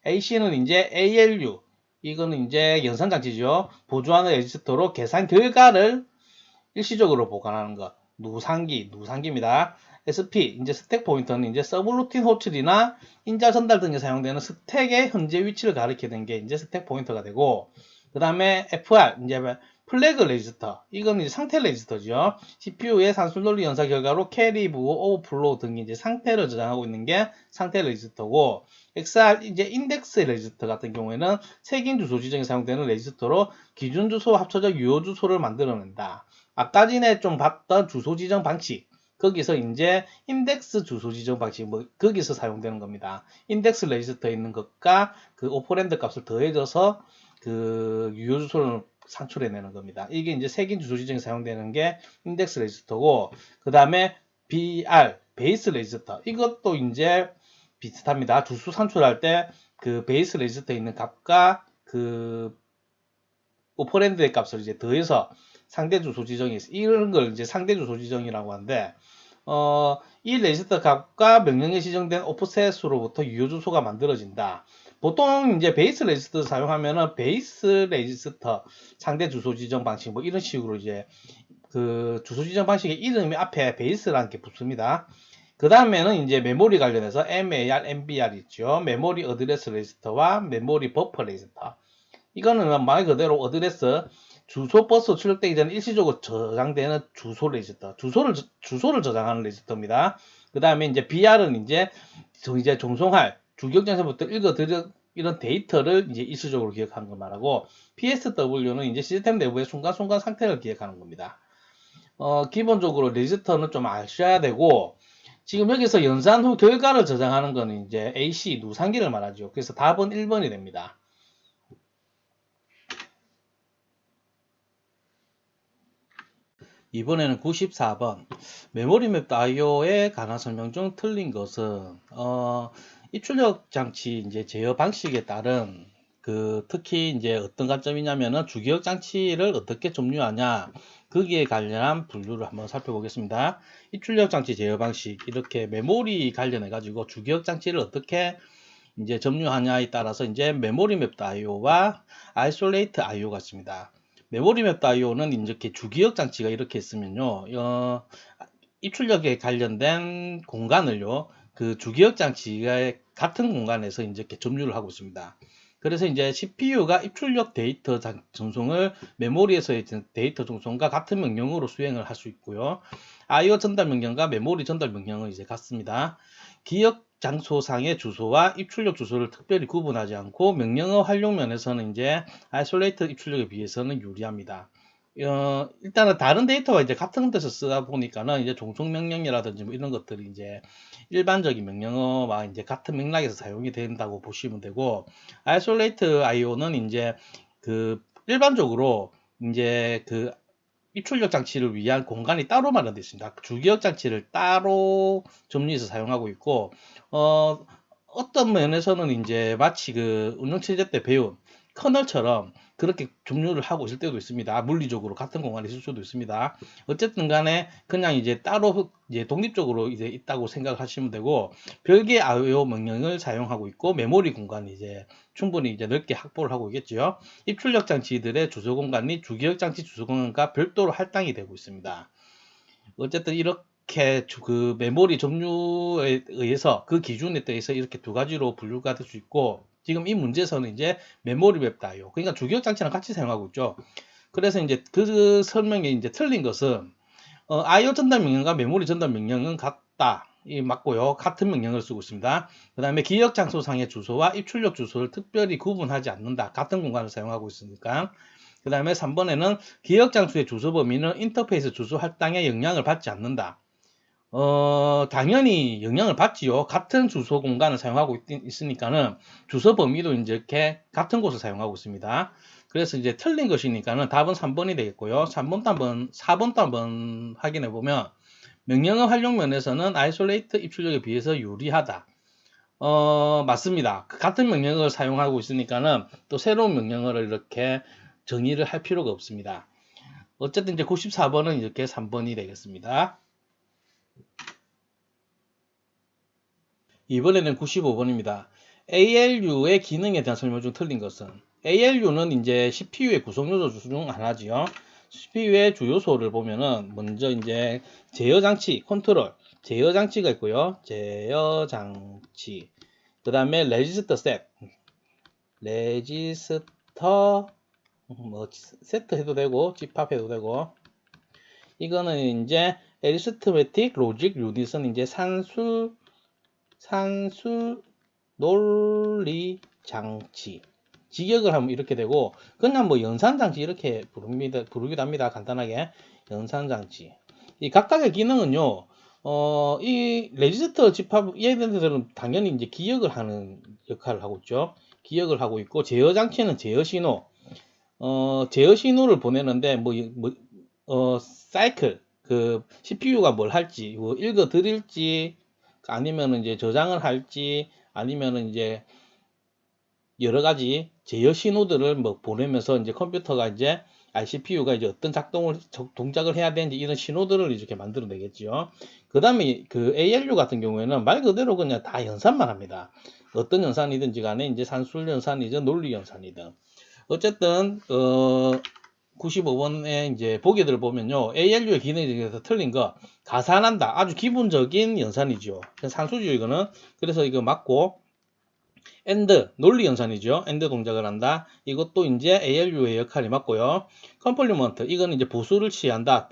S1: AC는 이제 ALU, 이거는 이제 연산장치죠. 보조하는 레지스터로 계산 결과를 일시적으로 보관하는 것. 누상기입니다. SP, 이제 스택 포인터는 이제 서브루틴 호출이나 인자 전달 등에 사용되는 스택의 현재 위치를 가리키는 게 이제 스택 포인터가 되고, 그 다음에 FR, 이제 플래그 레지스터, 이건 이제 상태 레지스터죠. CPU의 산술 논리 연사 결과로 캐리, 부호, 오버플로우 등이 이제 상태를 저장하고 있는 게 상태 레지스터고, XR, 이제 인덱스 레지스터 같은 경우에는 색인 주소 지정에 사용되는 레지스터로 기준 주소와 합쳐져 유효 주소를 만들어낸다. 아까 전에 좀 봤던 주소 지정 방식, 거기서 이제 인덱스 주소 지정 방식, 뭐 거기서 사용되는 겁니다. 인덱스 레지스터에 있는 것과 그 오퍼랜드 값을 더해져서 그 유효 주소를 산출해내는 겁니다. 이게 이제 색인 주소 지정에 사용되는 게 인덱스 레지스터고, 그 다음에 BR, 베이스 레지스터, 이것도 이제 비슷합니다. 주소 산출할 때 그 베이스 레지스터에 있는 값과 그 오퍼랜드의 값을 이제 더해서 상대 주소 지정이 있어. 이런 걸 이제 상대 주소 지정이라고 하는데, 이 레지스터 값과 명령에 지정된 오프셋으로부터 유효 주소가 만들어진다. 보통 이제 베이스 레지스터 사용하면은 베이스 레지스터 상대 주소 지정 방식, 뭐 이런 식으로 이제 그 주소 지정 방식의 이름이 앞에 베이스라는 게 붙습니다. 그 다음에는 이제 메모리 관련해서 MAR, MBR 있죠. 메모리 어드레스 레지스터와 메모리 버퍼 레지스터. 이거는 말 그대로 어드레스, 주소 버스 출력되기 전에 일시적으로 저장되는 주소 레지스터, 주소를 저장하는 레지스터입니다. 그 다음에 이제 BR은 이제 종송할 주격장소부터 읽어들여 이런 데이터를 이제 일시적으로 기억하는 걸 말하고, PSW는 이제 시스템 내부의 순간순간 상태를 기억하는 겁니다. 기본적으로 레지스터는 좀 아셔야 되고, 지금 여기서 연산 후 결과를 저장하는 거는 이제 AC, 누상기를 말하죠. 그래서 답은 1번이 됩니다. 이번에는 94번. 메모리맵 IO에 관한 설명 중 틀린 것은, 입출력 장치 이제 제어 방식에 따른 특히 이제 어떤 관점이냐면은 주기억 장치를 어떻게 점유하냐, 거기에 관련한 분류를 한번 살펴보겠습니다. 입출력 장치 제어 방식, 이렇게 메모리 관련해 가지고 주기억 장치를 어떻게 이제 점유하냐에 따라서 이제 메모리 맵드 IO와 아이솔레이트 IO가 있습니다. 메모리 맵드 IO는 이렇게 주기억 장치가 이렇게 있으면요, 입출력에 관련된 공간을요, 그 주기억 장치가 같은 공간에서 이제 이렇게 점유를 하고 있습니다. 그래서 이제 CPU가 입출력 데이터 전송을 메모리에서의 데이터 전송과 같은 명령으로 수행을 할 수 있고요. IO 전달 명령과 메모리 전달 명령은 이제 같습니다. 기억 장소상의 주소와 입출력 주소를 특별히 구분하지 않고 명령어 활용 면에서는 이제 아이솔레이트 입출력에 비해서는 유리합니다. 일단은 다른 데이터가 이제 같은 데서 쓰다 보니까는 이제 종속 명령이라든지 뭐 이런 것들이 이제 일반적인 명령어와 이제 같은 맥락에서 사용이 된다고 보시면 되고, 아이솔레이트 IO는 이제 일반적으로 이제 입출력 장치를 위한 공간이 따로 마련되어 있습니다. 주기억 장치를 따로 점유해서 사용하고 있고, 어떤 면에서는 이제 마치 운영체제 때 배운 커널처럼 그렇게 점유를 하고 있을 때도 있습니다. 물리적으로 같은 공간에 있을 수도 있습니다. 어쨌든 간에 그냥 이제 따로 이제 독립적으로 이제 있다고 생각하시면 되고, 별개의 IO 명령을 사용하고 있고, 메모리 공간이 이제 충분히 이제 넓게 확보를 하고 있겠죠. 입출력 장치들의 주소 공간이 주기억 장치 주소 공간과 별도로 할당이 되고 있습니다. 어쨌든 이렇게 메모리 점유에 의해서 그 기준에 대해서 이렇게 두 가지로 분류가 될 수 있고, 지금 이 문제에서는 이제 메모리 맵 IO, 그러니까 주기억 장치랑 같이 사용하고 있죠. 그래서 이제 그 설명이 이제 틀린 것은 IO 전달 명령과 메모리 전달 명령은 같다. 이 맞고요. 같은 명령을 쓰고 있습니다. 그 다음에 기억 장소상의 주소와 입출력 주소를 특별히 구분하지 않는다. 같은 공간을 사용하고 있으니까. 그 다음에 3번에는 기억 장소의 주소 범위는 인터페이스 주소 할당에 영향을 받지 않는다. 당연히 영향을 받지요. 같은 주소 공간을 사용하고 있으니까는 주소 범위도 이제 이렇게 같은 곳을 사용하고 있습니다. 그래서 이제 틀린 것이니까는 답은 3번이 되겠고요. 4번도 한번 확인해 보면, 명령어 활용 면에서는 아이솔레이트 입출력에 비해서 유리하다. 맞습니다. 같은 명령어를 사용하고 있으니까는 또 새로운 명령어를 이렇게 정의를 할 필요가 없습니다. 어쨌든 이제 94번은 이렇게 3번이 되겠습니다. 이번에는 95번입니다. ALU의 기능에 대한 설명 중 틀린 것은, ALU는 이제 CPU의 구성 요소 중 하나지요. CPU의 주요소를 보면은 먼저 이제 제어 장치, 컨트롤, 제어 장치가 있고요. 제어 장치. 그 다음에 레지스터 셋, 레지스터 뭐 세트 해도 되고 집합 해도 되고, 이거는 이제 에리스트메틱 로직 유닛은 이제 산수 논리 장치, 직역을 하면 이렇게 되고, 그냥 뭐 연산 장치 이렇게 부르기도 합니다. 간단하게 연산 장치. 이 각각의 기능은요, 이 레지스터 집합 얘네들은 당연히 이제 기억을 하는 역할을 하고 있죠. 기억을 하고 있고, 제어 장치는 제어 신호, 제어 신호를 보내는데 사이클, CPU가 뭘 할지, 뭐 읽어 드릴지, 아니면은 이제 저장을 할지, 아니면은 이제 여러 가지 제어 신호들을 뭐 보내면서 이제 컴퓨터가 이제 CPU가 이제 어떤 동작을 해야 되는지 이런 신호들을 이렇게 만들어내겠죠. 그 다음에 ALU 같은 경우에는 말 그대로 그냥 다 연산만 합니다. 어떤 연산이든지 간에 이제 산술 연산이든 논리 연산이든. 어쨌든 95번에 이제 보기들을 보면요, ALU의 기능에 대해서 틀린 거, 가산한다, 아주 기본적인 연산이죠. 산수죠 이거는. 그래서 이거 맞고, AND 논리 연산이죠. AND 동작을 한다. 이것도 이제 ALU의 역할이 맞고요. 컴플리먼트, 이거는 이제 보수를 취한다,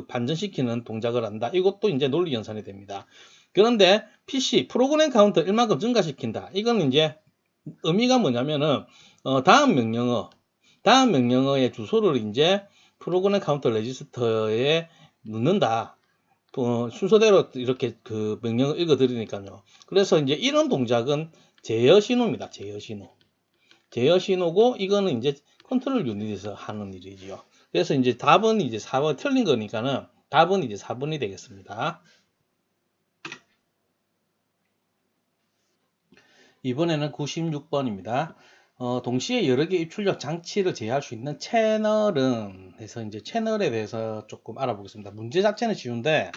S1: 반전시키는 동작을 한다. 이것도 이제 논리 연산이 됩니다. 그런데 PC 프로그램 카운터 1만큼 증가시킨다. 이건 이제 의미가 뭐냐면은 다음 명령어의 주소를 이제 프로그램 카운터 레지스터에 넣는다. 순서대로 이렇게 명령을 읽어 드리니까요. 그래서 이제 이런 동작은 제어 신호입니다. 제어 신호. 제어 신호고, 이거는 이제 컨트롤 유닛에서 하는 일이지요. 그래서 이제 답은 이제 4번 틀린 거니까는 답은 이제 4번이 되겠습니다. 이번에는 96번입니다. 동시에 여러 개 입출력 장치를 제어할 수 있는 채널은 해서 이제 채널에 대해서 조금 알아보겠습니다. 문제 자체는 쉬운데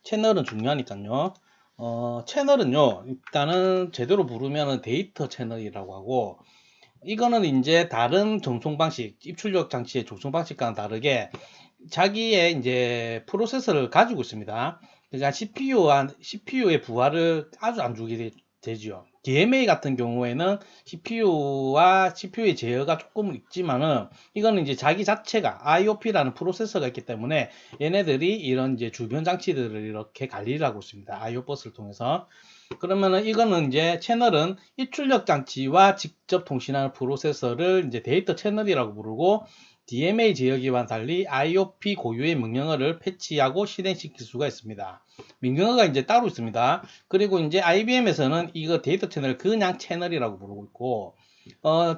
S1: 채널은 중요하니까요. 채널은요, 일단은 제대로 부르면 데이터 채널이라고 하고, 이거는 이제 다른 전송 방식, 입출력 장치의 전송 방식과는 다르게 자기의 이제 프로세서를 가지고 있습니다. 그러니까 CPU의 부하를 아주 안 주게 되죠. DMA 같은 경우에는 CPU와 CPU의 제어가 조금은 있지만은 이거는 이제 자기 자체가 IOP라는 프로세서가 있기 때문에 얘네들이 이런 이제 주변 장치들을 이렇게 관리를 하고 있습니다. IO 버스를 통해서. 그러면은 이거는 이제 채널은 입출력 장치와 직접 통신하는 프로세서를 이제 데이터 채널이라고 부르고 DMA 제어기와는 달리 IOP 고유의 명령어를 패치하고 실행시킬 수가 있습니다. 명령어가 이제 따로 있습니다. 그리고 이제 IBM에서는 이거 데이터 채널을 그냥 채널이라고 부르고 있고,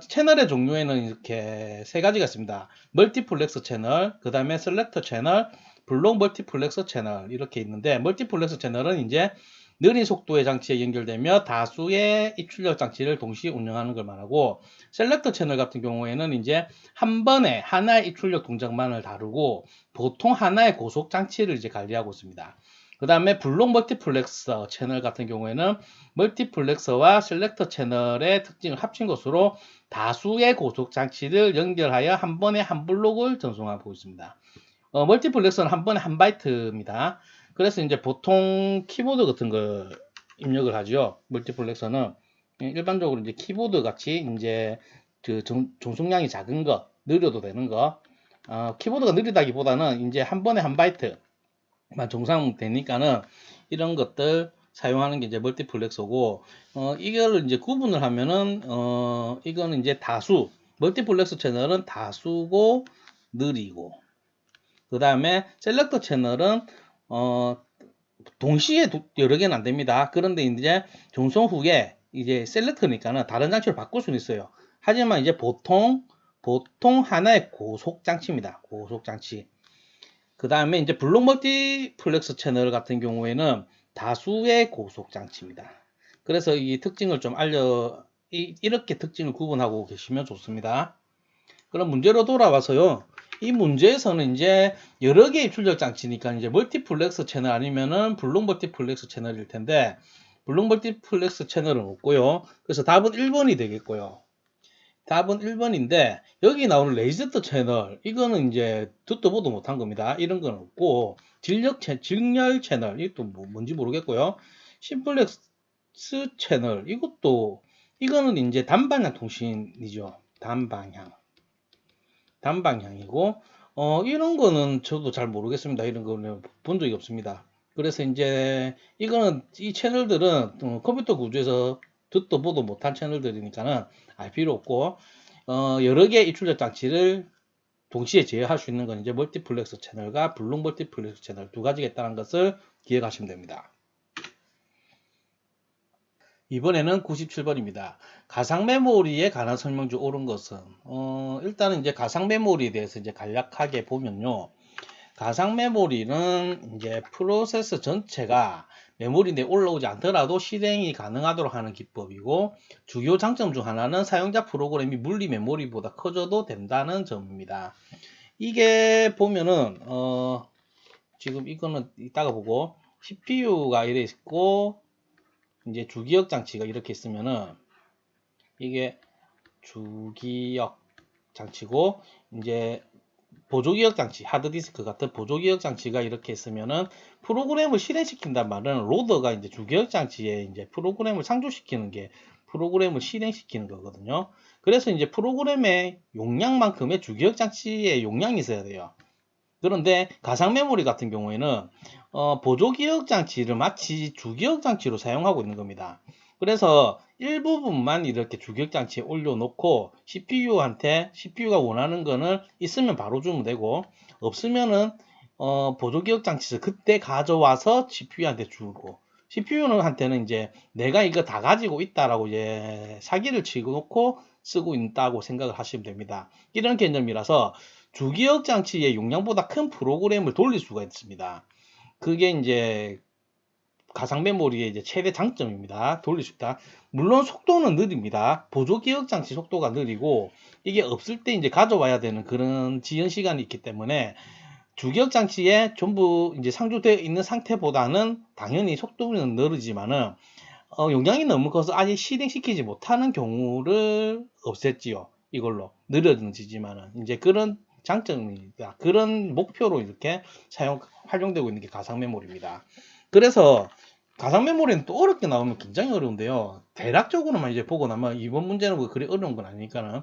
S1: 채널의 종류에는 이렇게 세 가지가 있습니다. 멀티플렉서 채널, 그 다음에 셀렉터 채널, 블록 멀티플렉서 채널 이렇게 있는데, 멀티플렉서 채널은 이제 느린 속도의 장치에 연결되며 다수의 입출력 장치를 동시에 운영하는 걸 말하고, 셀렉터 채널 같은 경우에는 이제 한 번에 하나의 입출력 동작만을 다루고 보통 하나의 고속 장치를 이제 관리하고 있습니다. 그 다음에 블록 멀티플렉서 채널 같은 경우에는 멀티플렉서와 셀렉터 채널의 특징을 합친 것으로 다수의 고속 장치를 연결하여 한 번에 한 블록을 전송하고 있습니다. 멀티플렉서는 한 번에 한 바이트입니다. 그래서 이제 보통 키보드 같은 거 입력을 하죠. 멀티플렉서는 일반적으로 이제 키보드 같이 이제 그 전송량이 작은 거, 느려도 되는 거, 키보드가 느리다기보다는 이제 한 번에 한 바이트만 정상되니까는 이런 것들 사용하는 게 이제 멀티플렉서고, 이걸 이제 구분을 하면은, 이거는 이제 다수, 멀티플렉서 채널은 다수고 느리고, 그 다음에 셀렉터 채널은 동시에 여러 개는 안 됩니다. 그런데 이제 전송 후에 이제 셀렉터니까는 다른 장치로 바꿀 수는 있어요. 하지만 이제 보통 하나의 고속 장치입니다. 고속 장치. 그 다음에 이제 블록 멀티플렉스 채널 같은 경우에는 다수의 고속 장치입니다. 그래서 이 특징을 좀 이렇게 특징을 구분하고 계시면 좋습니다. 그럼 문제로 돌아와서요. 이 문제에서는 이제 여러 개의 입출력 장치니까 이제 멀티플렉스 채널 아니면은 블록 멀티플렉스 채널일 텐데, 블록 멀티플렉스 채널은 없고요. 그래서 답은 1번이 되겠고요. 답은 1번인데 여기 나오는 레이저드 채널, 이거는 이제 듣도 보도 못한 겁니다. 이런 건 없고, 직렬 채널, 이것도 뭔지 모르겠고요. 심플렉스 채널, 이거는 이제 단방향 통신이죠. 단방향이고, 이런 거는 저도 잘 모르겠습니다. 이런 거는 본 적이 없습니다. 그래서 이제 이 채널들은 컴퓨터 구조에서 듣도 보도 못한 채널들이니까는 알 필요 없고, 여러 개의 입출력 장치를 동시에 제어할 수 있는 건 이제 멀티플렉서 채널과 블록 멀티플렉서 채널 두 가지가 있다는 것을 기억하시면 됩니다. 이번에는 97번입니다. 가상 메모리에 관한 설명 중 옳은 것은, 일단은 이제 가상 메모리에 대해서 이제 간략하게 보면요. 가상 메모리는 이제 프로세서 전체가 메모리 내에 올라오지 않더라도 실행이 가능하도록 하는 기법이고, 주요 장점 중 하나는 사용자 프로그램이 물리 메모리보다 커져도 된다는 점입니다. 이게 보면은, 지금 이거는 이따가 보고, CPU가 이래 있고, 이제 주기억 장치가 이렇게 있으면은 이게 주기억 장치고, 이제 보조기억 장치, 하드디스크 같은 보조기억 장치가 이렇게 있으면은 프로그램을 실행시킨단 말은 로더가 이제 주기억 장치에 이제 프로그램을 창조시키는 게 프로그램을 실행시키는 거거든요. 그래서 이제 프로그램의 용량만큼의 주기억 장치의 용량이 있어야 돼요. 그런데 가상 메모리 같은 경우에는 보조기억 장치를 마치 주기억 장치로 사용하고 있는 겁니다. 그래서 일부분만 이렇게 주기억 장치에 올려놓고 CPU가 원하는 거는 있으면 바로 주면 되고, 없으면은 보조기억 장치에서 그때 가져와서 CPU한테 주고, CPU한테는 이제 내가 이거 다 가지고 있다라고 이제 사기를 치고 놓고 쓰고 있다고 생각을 하시면 됩니다. 이런 개념이라서 주기억 장치의 용량보다 큰 프로그램을 돌릴 수가 있습니다. 그게 이제 가상 메모리의 이제 최대 장점입니다. 돌릴 수 있다. 물론 속도는 느립니다. 보조 기억 장치 속도가 느리고 이게 없을 때 이제 가져와야 되는 그런 지연 시간이 있기 때문에 주기억 장치에 전부 이제 상주되어 있는 상태보다는 당연히 속도는 느리지만은 용량이 너무 커서 아직 실행시키지 못하는 경우를 없앴지요. 이걸로 느려지지만은 이제 그런 장점입니다. 그런 목표로 이렇게 활용되고 있는 게 가상 메모리입니다. 그래서 가상 메모리는 또 어렵게 나오면 굉장히 어려운데요. 대략적으로만 이제 보고 나면 이번 문제는 뭐 그리 어려운 건 아니니까는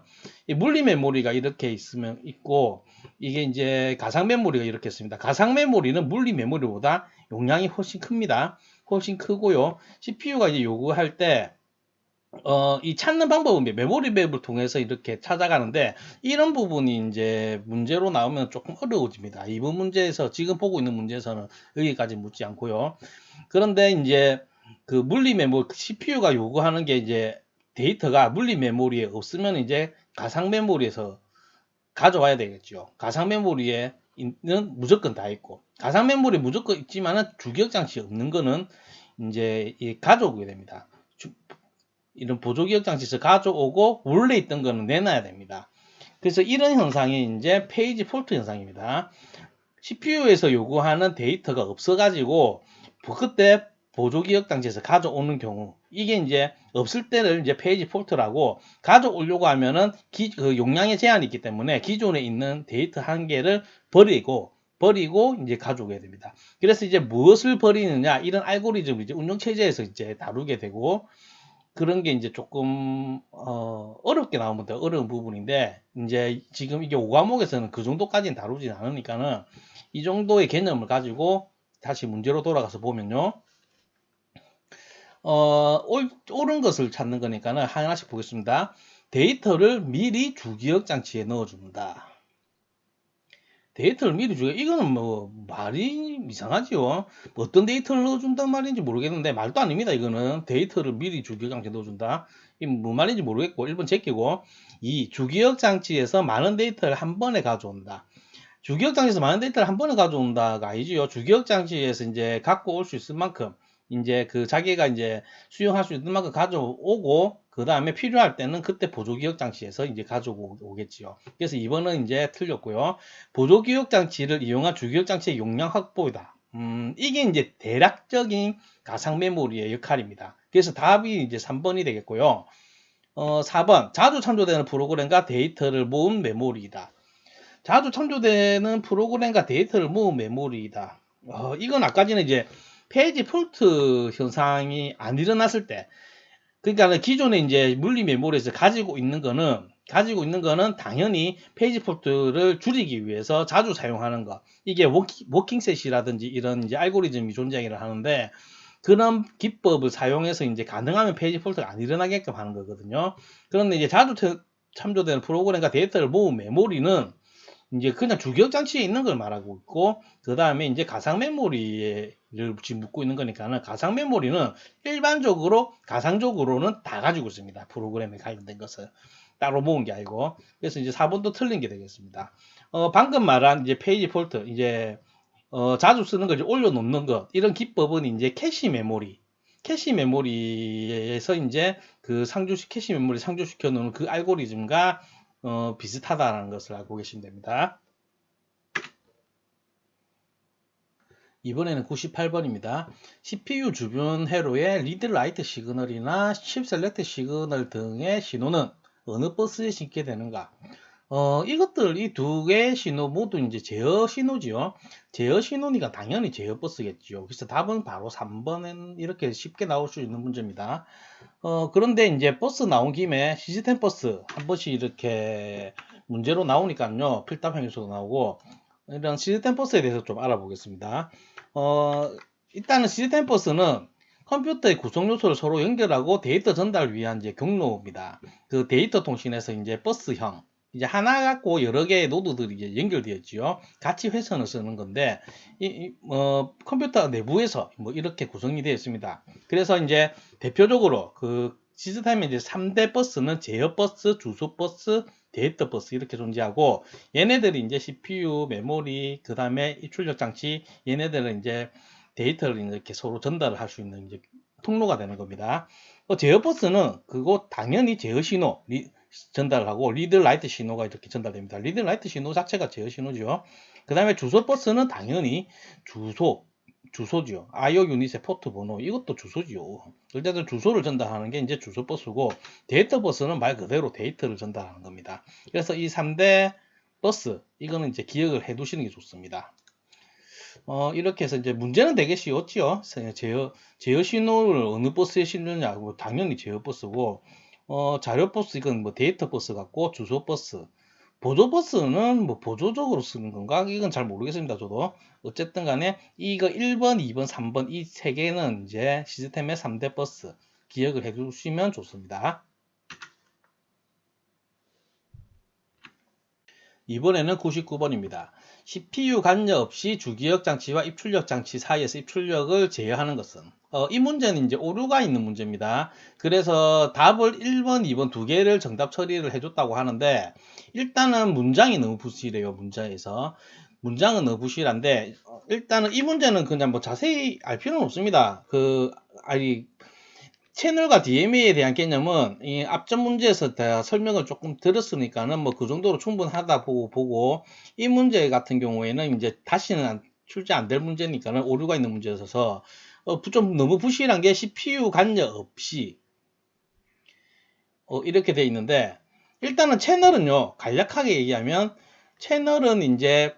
S1: 이 물리 메모리가 이렇게 있으면 있고 이게 이제 가상 메모리가 이렇게 있습니다. 가상 메모리는 물리 메모리보다 용량이 훨씬 큽니다. 훨씬 크고요. CPU가 이제 요구할 때 이 찾는 방법은 메모리 맵을 통해서 이렇게 찾아가는데 이런 부분이 이제 문제로 나오면 조금 어려워집니다. 이번 문제에서 지금 보고 있는 문제에서는 여기까지 묻지 않고요. 그런데 이제 그 물리 메모리 CPU가 요구하는 게 이제 데이터가 물리 메모리에 없으면 이제 가상 메모리에서 가져와야 되겠죠. 가상 메모리에 있는 무조건 다 있고 가상 메모리 무조건 있지만은 주기억 장치 없는 거는 이제 가져오게 됩니다. 이런 보조기억 장치에서 가져오고 원래 있던 거는 내놔야 됩니다. 그래서 이런 현상이 이제 페이지 폴트 현상입니다. CPU에서 요구하는 데이터가 없어가지고 그때 보조기억 장치에서 가져오는 경우 이게 이제 없을 때를 이제 페이지 폴트라고 가져오려고 하면은 그 용량의 제한이 있기 때문에 기존에 있는 데이터 한 개를 버리고 이제 가져오게 됩니다. 그래서 이제 무엇을 버리느냐 이런 알고리즘을 이제 운영체제에서 이제 다루게 되고 그런 게 이제 조금 어렵게 나오면 더 어려운 부분인데 이제 지금 이게 5과목에서는 그 정도까지는 다루진 않으니까는 이 정도의 개념을 가지고 다시 문제로 돌아가서 보면요. 옳은 것을 찾는 거니까는 하나씩 보겠습니다. 데이터를 미리 주기억 장치에 넣어줍니다. 데이터를 미리 주기억, 이거는 뭐 말이 이상하지요. 어떤 데이터를 넣어준단 말인지 모르겠는데 말도 아닙니다. 이거는 데이터를 미리 주기억 장치에 넣어준다. 이 뭐 말인지 모르겠고 1번 제끼고 이 주기억 장치에서 많은 데이터를 한 번에 가져온다. 주기억 장치에서 많은 데이터를 한 번에 가져온다가 아니지요. 주기억 장치에서 이제 갖고 올 수 있을 만큼 이제 그 자기가 이제 수용할 수 있는 만큼 가져오고 그 다음에 필요할 때는 그때 보조기억 장치에서 이제 가져오겠지요. 그래서 이번은 이제 틀렸고요. 보조기억 장치를 이용한 주기억 장치의 용량 확보이다. 이게 이제 대략적인 가상 메모리의 역할입니다. 그래서 답이 이제 3번이 되겠고요. 4번 자주 참조되는 프로그램과 데이터를 모은 메모리이다. 자주 참조되는 프로그램과 데이터를 모은 메모리이다. 이건 아까 전에 이제 페이지 폴트 현상이 안 일어났을 때, 그러니까 기존에 이제 물리 메모리에서 가지고 있는 거는 당연히 페이지 폴트를 줄이기 위해서 자주 사용하는 것. 이게 워킹셋이라든지 이런 이제 알고리즘이 존재하기를 하는데, 그런 기법을 사용해서 이제 가능하면 페이지 폴트가 안 일어나게끔 하는 거거든요. 그런데 이제 자주 참조되는 프로그램과 데이터를 모은 메모리는 이제 그냥 주기억 장치에 있는 걸 말하고 있고 그 다음에 이제 가상 메모리를 지금 묻고 있는 거니까는 가상 메모리는 일반적으로 가상적으로는 다 가지고 있습니다. 프로그램에 관련된 것을 따로 모은 게 아니고 그래서 이제 4번도 틀린 게 되겠습니다. 방금 말한 이제 페이지 폴트 이제 자주 쓰는 거 이제 올려놓는 것 이런 기법은 이제 캐시 메모리에서 이제 그 캐시 메모리 상주시켜 놓은 그 알고리즘과 비슷하다는 것을 알고 계시면 됩니다. 이번에는 98번입니다. CPU 주변 회로의 리드 라이트 시그널이나 칩 셀렉트 시그널 등의 신호는 어느 버스에 심게 되는가? 이것들 이 두 개의 신호 모두 이제 제어 신호지요. 제어 신호니까 당연히 제어 버스겠죠. 그래서 답은 바로 3번은 이렇게 쉽게 나올 수 있는 문제입니다. 그런데 이제 버스 나온 김에 시스템 버스 한 번씩 이렇게 문제로 나오니까요. 필답형에서도 나오고 이런 시스템 버스에 대해서 좀 알아보겠습니다. 일단은 시스템 버스는 컴퓨터의 구성 요소를 서로 연결하고 데이터 전달을 위한 이제 경로입니다. 그 데이터 통신에서 이제 버스형 이제 하나 갖고 여러 개의 노드들이 이제 연결되어 있죠. 같이 회선을 쓰는 건데 컴퓨터 내부에서 뭐 이렇게 구성이 되어 있습니다. 그래서 이제 대표적으로 그 시스템의 이제 3대 버스는 제어 버스, 주소 버스, 데이터 버스 이렇게 존재하고 얘네들이 이제 CPU, 메모리, 그 다음에 입출력 장치 얘네들은 이제 데이터를 이렇게 서로 전달을 할 수 있는 이제 통로가 되는 겁니다. 제어 버스는 그거 당연히 제어 신호 전달하고 리드 라이트 신호가 이렇게 전달됩니다. 리드 라이트 신호 자체가 제어 신호죠. 그 다음에 주소 버스는 당연히 주소죠. IO 유닛의 포트 번호 이것도 주소죠. 어쨌든 주소를 전달하는 게 이제 주소 버스고 데이터 버스는 말 그대로 데이터를 전달하는 겁니다. 그래서 이 3대 버스 이거는 이제 기억을 해 두시는 게 좋습니다. 이렇게 해서 이제 문제는 되게 쉬웠죠. 제어 신호를 어느 버스에 실느냐, 뭐 당연히 제어 버스고, 자료 버스 이건 뭐 데이터 버스 같고, 주소 버스, 보조 버스는 뭐 보조적으로 쓰는 건가? 이건 잘 모르겠습니다. 저도. 어쨌든 간에 이거 1번, 2번, 3번 이 세 개는 이제 시스템의 3대 버스 기억을 해 주시면 좋습니다. 이번에는 99번입니다. CPU 간여 없이 주기억 장치와 입출력 장치 사이에서 입출력을 제어하는 것은 이 문제는 이제 오류가 있는 문제입니다. 그래서 답을 1번, 2번 두 개를 정답 처리를 해줬다고 하는데 일단은 문장이 너무 부실해요. 문장은 너무 부실한데 일단은 이 문제는 그냥 뭐 자세히 알 필요는 없습니다. 채널과 DMA에 대한 개념은 이 앞전 문제에서 다 설명을 조금 들었으니까는 뭐 그 정도로 충분하다 보고 이 문제 같은 경우에는 이제 다시는 출제 안 될 문제니까는 오류가 있는 문제여서 좀 너무 부실한 게 CPU 간여 없이 이렇게 돼 있는데 일단은 채널은요 간략하게 얘기하면 채널은 이제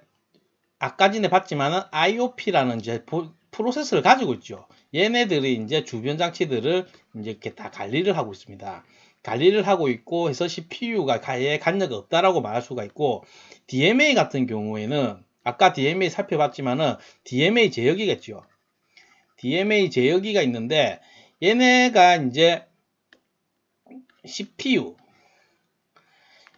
S1: 아까 전에 봤지만은 IOP라는 이제 프로세스를 가지고 있죠. 얘네들이 이제 주변 장치들을 이제 이렇게 다 관리를 하고 있습니다. 관리를 하고 있고 해서 CPU가 가에 간여가 없다라고 말할 수가 있고 DMA 같은 경우에는 아까 DMA 살펴봤지만은 DMA 제어기겠죠. DMA 제어기가 있는데 얘네가 이제 CPU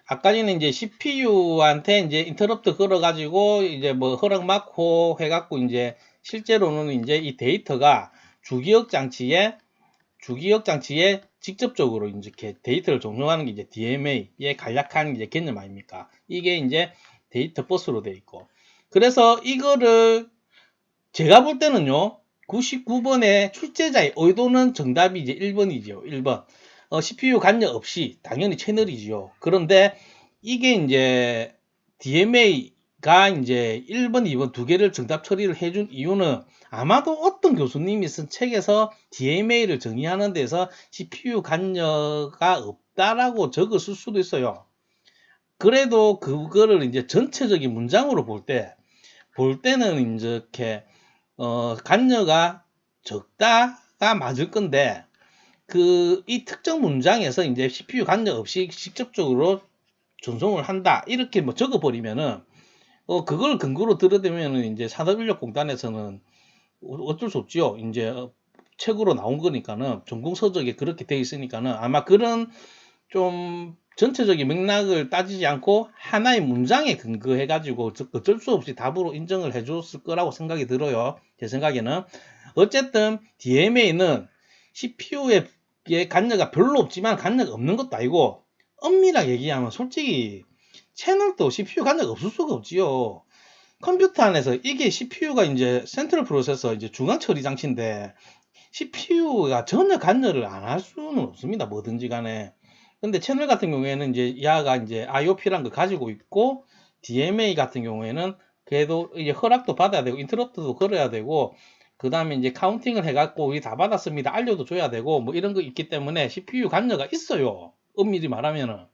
S1: 아까 전에 이제 CPU한테 이제 인터럽트 걸어가지고 이제 뭐 허락 받고 해갖고 이제 실제로는 이제 이 데이터가 주기억 장치에 직접적으로 이제 이렇게 데이터를 종용하는 게 이제 DMA의 간략한 이제 개념 아닙니까? 이게 이제 데이터 버스로 되어 있고. 그래서 이거를 제가 볼 때는요, 99번의 출제자의 의도는 정답이 이제 1번이죠. 1번. CPU 간여 없이 당연히 채널이지요. 그런데 이게 이제 DMA가 이제 1번, 2번 두 개를 정답 처리를 해준 이유는 아마도 어떤 교수님이 쓴 책에서 DMA를 정의하는 데서 CPU 간여가 없다라고 적었을 수도 있어요. 그래도 그거를 이제 전체적인 문장으로 볼 때는 이제 이렇게 간여가 적다가 맞을 건데 이 특정 문장에서 이제 CPU 간여 없이 직접적으로 전송을 한다 이렇게 뭐 적어버리면은 그걸 근거로 들어대면은 이제 산업인력공단에서는 어쩔 수 없지요. 이제 책으로 나온 거니까는 전공 서적에 그렇게 돼 있으니까는 아마 그런 좀 전체적인 맥락을 따지지 않고 하나의 문장에 근거해 가지고 어쩔 수 없이 답으로 인정을 해 줬을 거라고 생각이 들어요. 제 생각에는. 어쨌든 DMA는 CPU에 간여가 별로 없지만 간여가 없는 것도 아니고 엄밀하게 얘기하면 솔직히 채널도 CPU 간여가 없을 수가 없지요. 컴퓨터 안에서 이게 CPU가 이제 센트럴 프로세서 이제 중앙 처리 장치인데 CPU가 전혀 간여를 안 할 수는 없습니다. 뭐든지 간에. 근데 채널 같은 경우에는 이제 야가 이제 IOP란 걸 가지고 있고 DMA 같은 경우에는 그래도 이제 허락도 받아야 되고 인터럽트도 걸어야 되고 그 다음에 이제 카운팅을 해갖고 우리 다 받았습니다. 알려도 줘야 되고 뭐 이런 거 있기 때문에 CPU 간여가 있어요. 엄밀히 말하면은.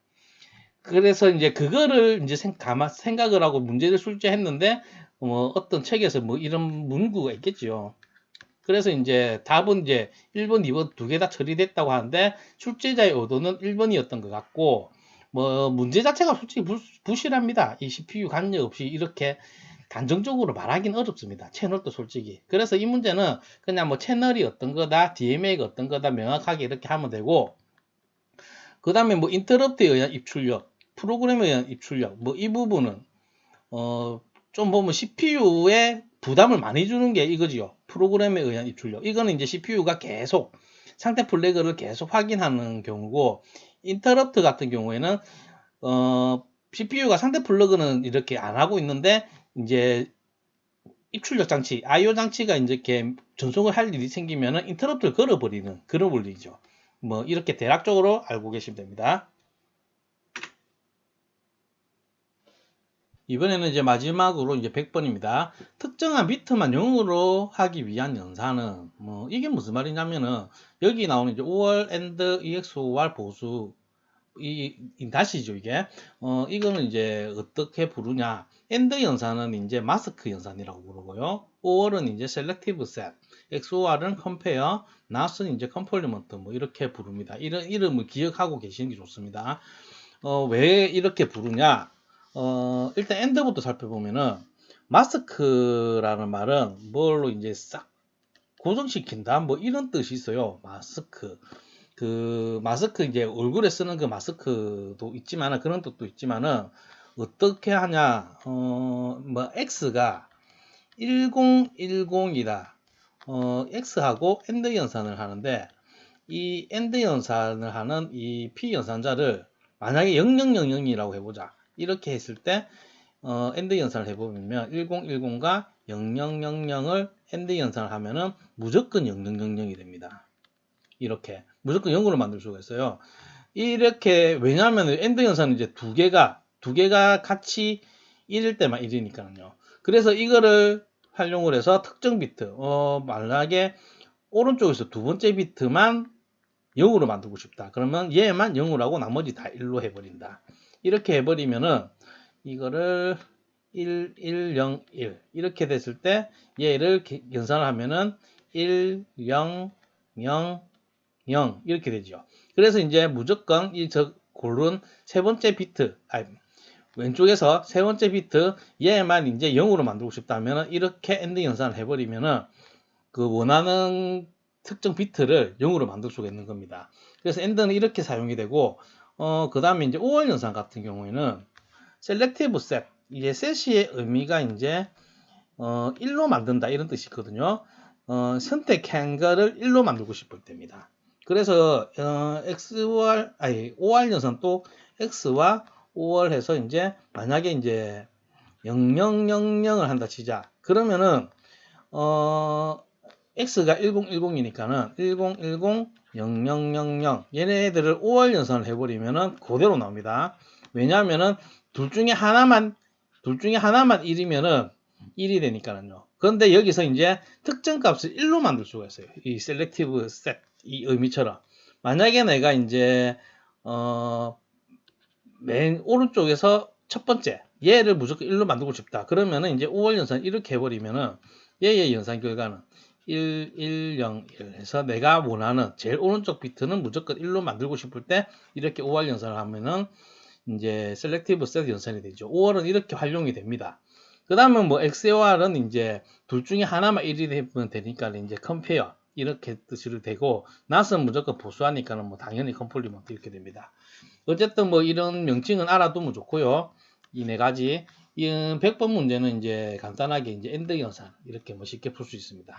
S1: 그래서 이제 그거를 이제 생각을 하고 문제를 출제했는데 어떤 책에서 뭐 이런 문구가 있겠죠. 그래서 이제 답은 이제 1번, 2번 두 개 다 처리됐다고 하는데 출제자의 의도는 1번이었던 것 같고 뭐 문제 자체가 솔직히 부실합니다. 이 CPU 간여 없이 이렇게 단정적으로 말하기는 어렵습니다. 채널도 솔직히. 그래서 이 문제는 그냥 뭐 채널이 어떤 거다, DMA가 어떤 거다 명확하게 이렇게 하면 되고 그 다음에 뭐 인터럽트에 의한 입출력, 프로그램에 의한 입출력 뭐 이 부분은 좀 보면 CPU에 부담을 많이 주는 게 이거지요. 프로그램에 의한 입출력. 이거는 이제 CPU가 계속 상태 플래그를 계속 확인하는 경우고 인터럽트 같은 경우에는 CPU가 상태 플래그는 이렇게 안 하고 있는데 이제 입출력 장치, I/O 장치가 이제 이렇게 전송을 할 일이 생기면은 인터럽트를 걸어버리는 그런 원리죠. 뭐 이렇게 대략적으로 알고 계시면 됩니다. 이번에는 이제 마지막으로 이제 100번입니다. 특정한 비트만 0으로 하기 위한 연산은 뭐 이게 무슨 말이냐면은 여기 나오는 이제 OR, AND, EXOR 보수 이 다시죠 이게 이거는 이제 어떻게 부르냐. AND 연산은 이제 마스크 연산이라고 부르고요. OR은 이제 셀렉티브 셋, XOR은 컴페어, NOT은 이제 컴플리먼트 뭐 이렇게 부릅니다. 이런 이름을 기억하고 계시는 게 좋습니다. 왜 이렇게 부르냐? 일단 AND부터 살펴보면은 마스크라는 말은 뭘로 이제 싹 고정시킨다 뭐 이런 뜻이 있어요. 마스크. 그 마스크 이제 얼굴에 쓰는 그 마스크도 있지만은 그런 뜻도 있지만은 어떻게 하냐? 뭐 X가 1010이라 X하고 AND 연산을 하는데 이 AND 연산을 하는 이 P 연산자를 만약에 0000이라고 해보자. 이렇게 했을 때 AND 연산을 해보면 1010과 0000을 AND 연산을 하면은 무조건 0000이 됩니다. 이렇게 무조건 0으로 만들 수가 있어요. 이렇게 왜냐하면 AND 연산은 이제 두 개가 같이 1일 때만 1이니까요. 그래서 이거를 활용을 해서 특정 비트 만약에 오른쪽에서 두 번째 비트만 0으로 만들고 싶다. 그러면 얘만 0으로 하고 나머지 다 1로 해버린다. 이렇게 해버리면은 이거를 1, 1, 0, 1 이렇게 됐을 때 얘를 연산을 하면은 1, 0, 0, 0 이렇게 되죠. 그래서 이제 무조건 이 고른 세 번째 비트 왼쪽에서 세 번째 비트 얘만 이제 0으로 만들고 싶다면 이렇게 AND 연산을 해버리면은 그 원하는 특정 비트를 0으로 만들 수가 있는 겁니다. 그래서 AND는 이렇게 사용이 되고 그 다음에 이제 OR 연산 같은 경우에는 셀렉티브 셋 이제 셋의 의미가 이제 1로 만든다 이런 뜻이 있거든요. 선택한 거를 1로 만들고 싶을 때입니다. 그래서 OR 연산 또 X와 OR 해서 이제 만약에 이제 0000을 한다 치자. 그러면은 X가 1010이니까는 1010 0000 얘네들을 OR 연산을 해버리면은 그대로 나옵니다. 왜냐하면은 둘 중에 하나만 1이면은 1이 되니까는요. 그런데 여기서 이제 특정 값을 1로 만들 수가 있어요. 이 셀렉티브 셋 이 의미처럼 만약에 내가 이제 맨 오른쪽에서 첫 번째 얘를 무조건 1로 만들고 싶다. 그러면은 이제 OR 연산 이렇게 해버리면은 얘의 연산 결과는 1, 1, 0, 1 해서 내가 원하는 제일 오른쪽 비트는 무조건 1로 만들고 싶을 때 이렇게 OR 연산을 하면은 이제 셀렉티브 셋 연산이 되죠. OR은 이렇게 활용이 됩니다. 그 다음은 뭐 XOR은 이제 둘 중에 하나만 1이 되면 되니까 이제 컴페어 이렇게 뜻이 되고 NOT은 무조건 보수하니까는 뭐 당연히 컴플리먼트 이렇게 됩니다. 어쨌든 뭐 이런 명칭은 알아두면 좋고요. 이 네 가지. 이 100번 문제는 이제 간단하게 이제 AND 연산 이렇게 뭐 쉽게 풀 수 있습니다.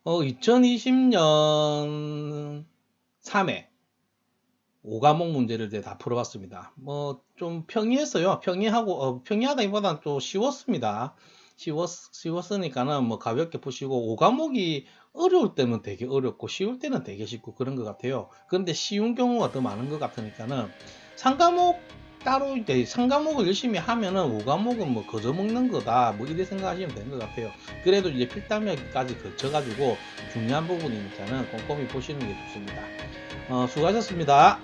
S1: 2020년 3회 5과목 문제를 이제 다 풀어봤습니다. 뭐 좀 평이했어요. 평이하다기보다는 또 쉬웠습니다. 쉬웠으니까는 뭐 가볍게 푸시고 5과목이 어려울 때는 되게 어렵고 쉬울 때는 되게 쉽고 그런 것 같아요. 그런데 쉬운 경우가 더 많은 것 같으니까는 3과목 따로 이제 3과목을 열심히 하면은 5과목은 뭐 거저 먹는 거다 뭐 이렇게 생각하시면 되는 것 같아요. 그래도 이제 필담력까지 걸쳐가지고 중요한 부분이니까는 꼼꼼히 보시는 게 좋습니다. 수고하셨습니다.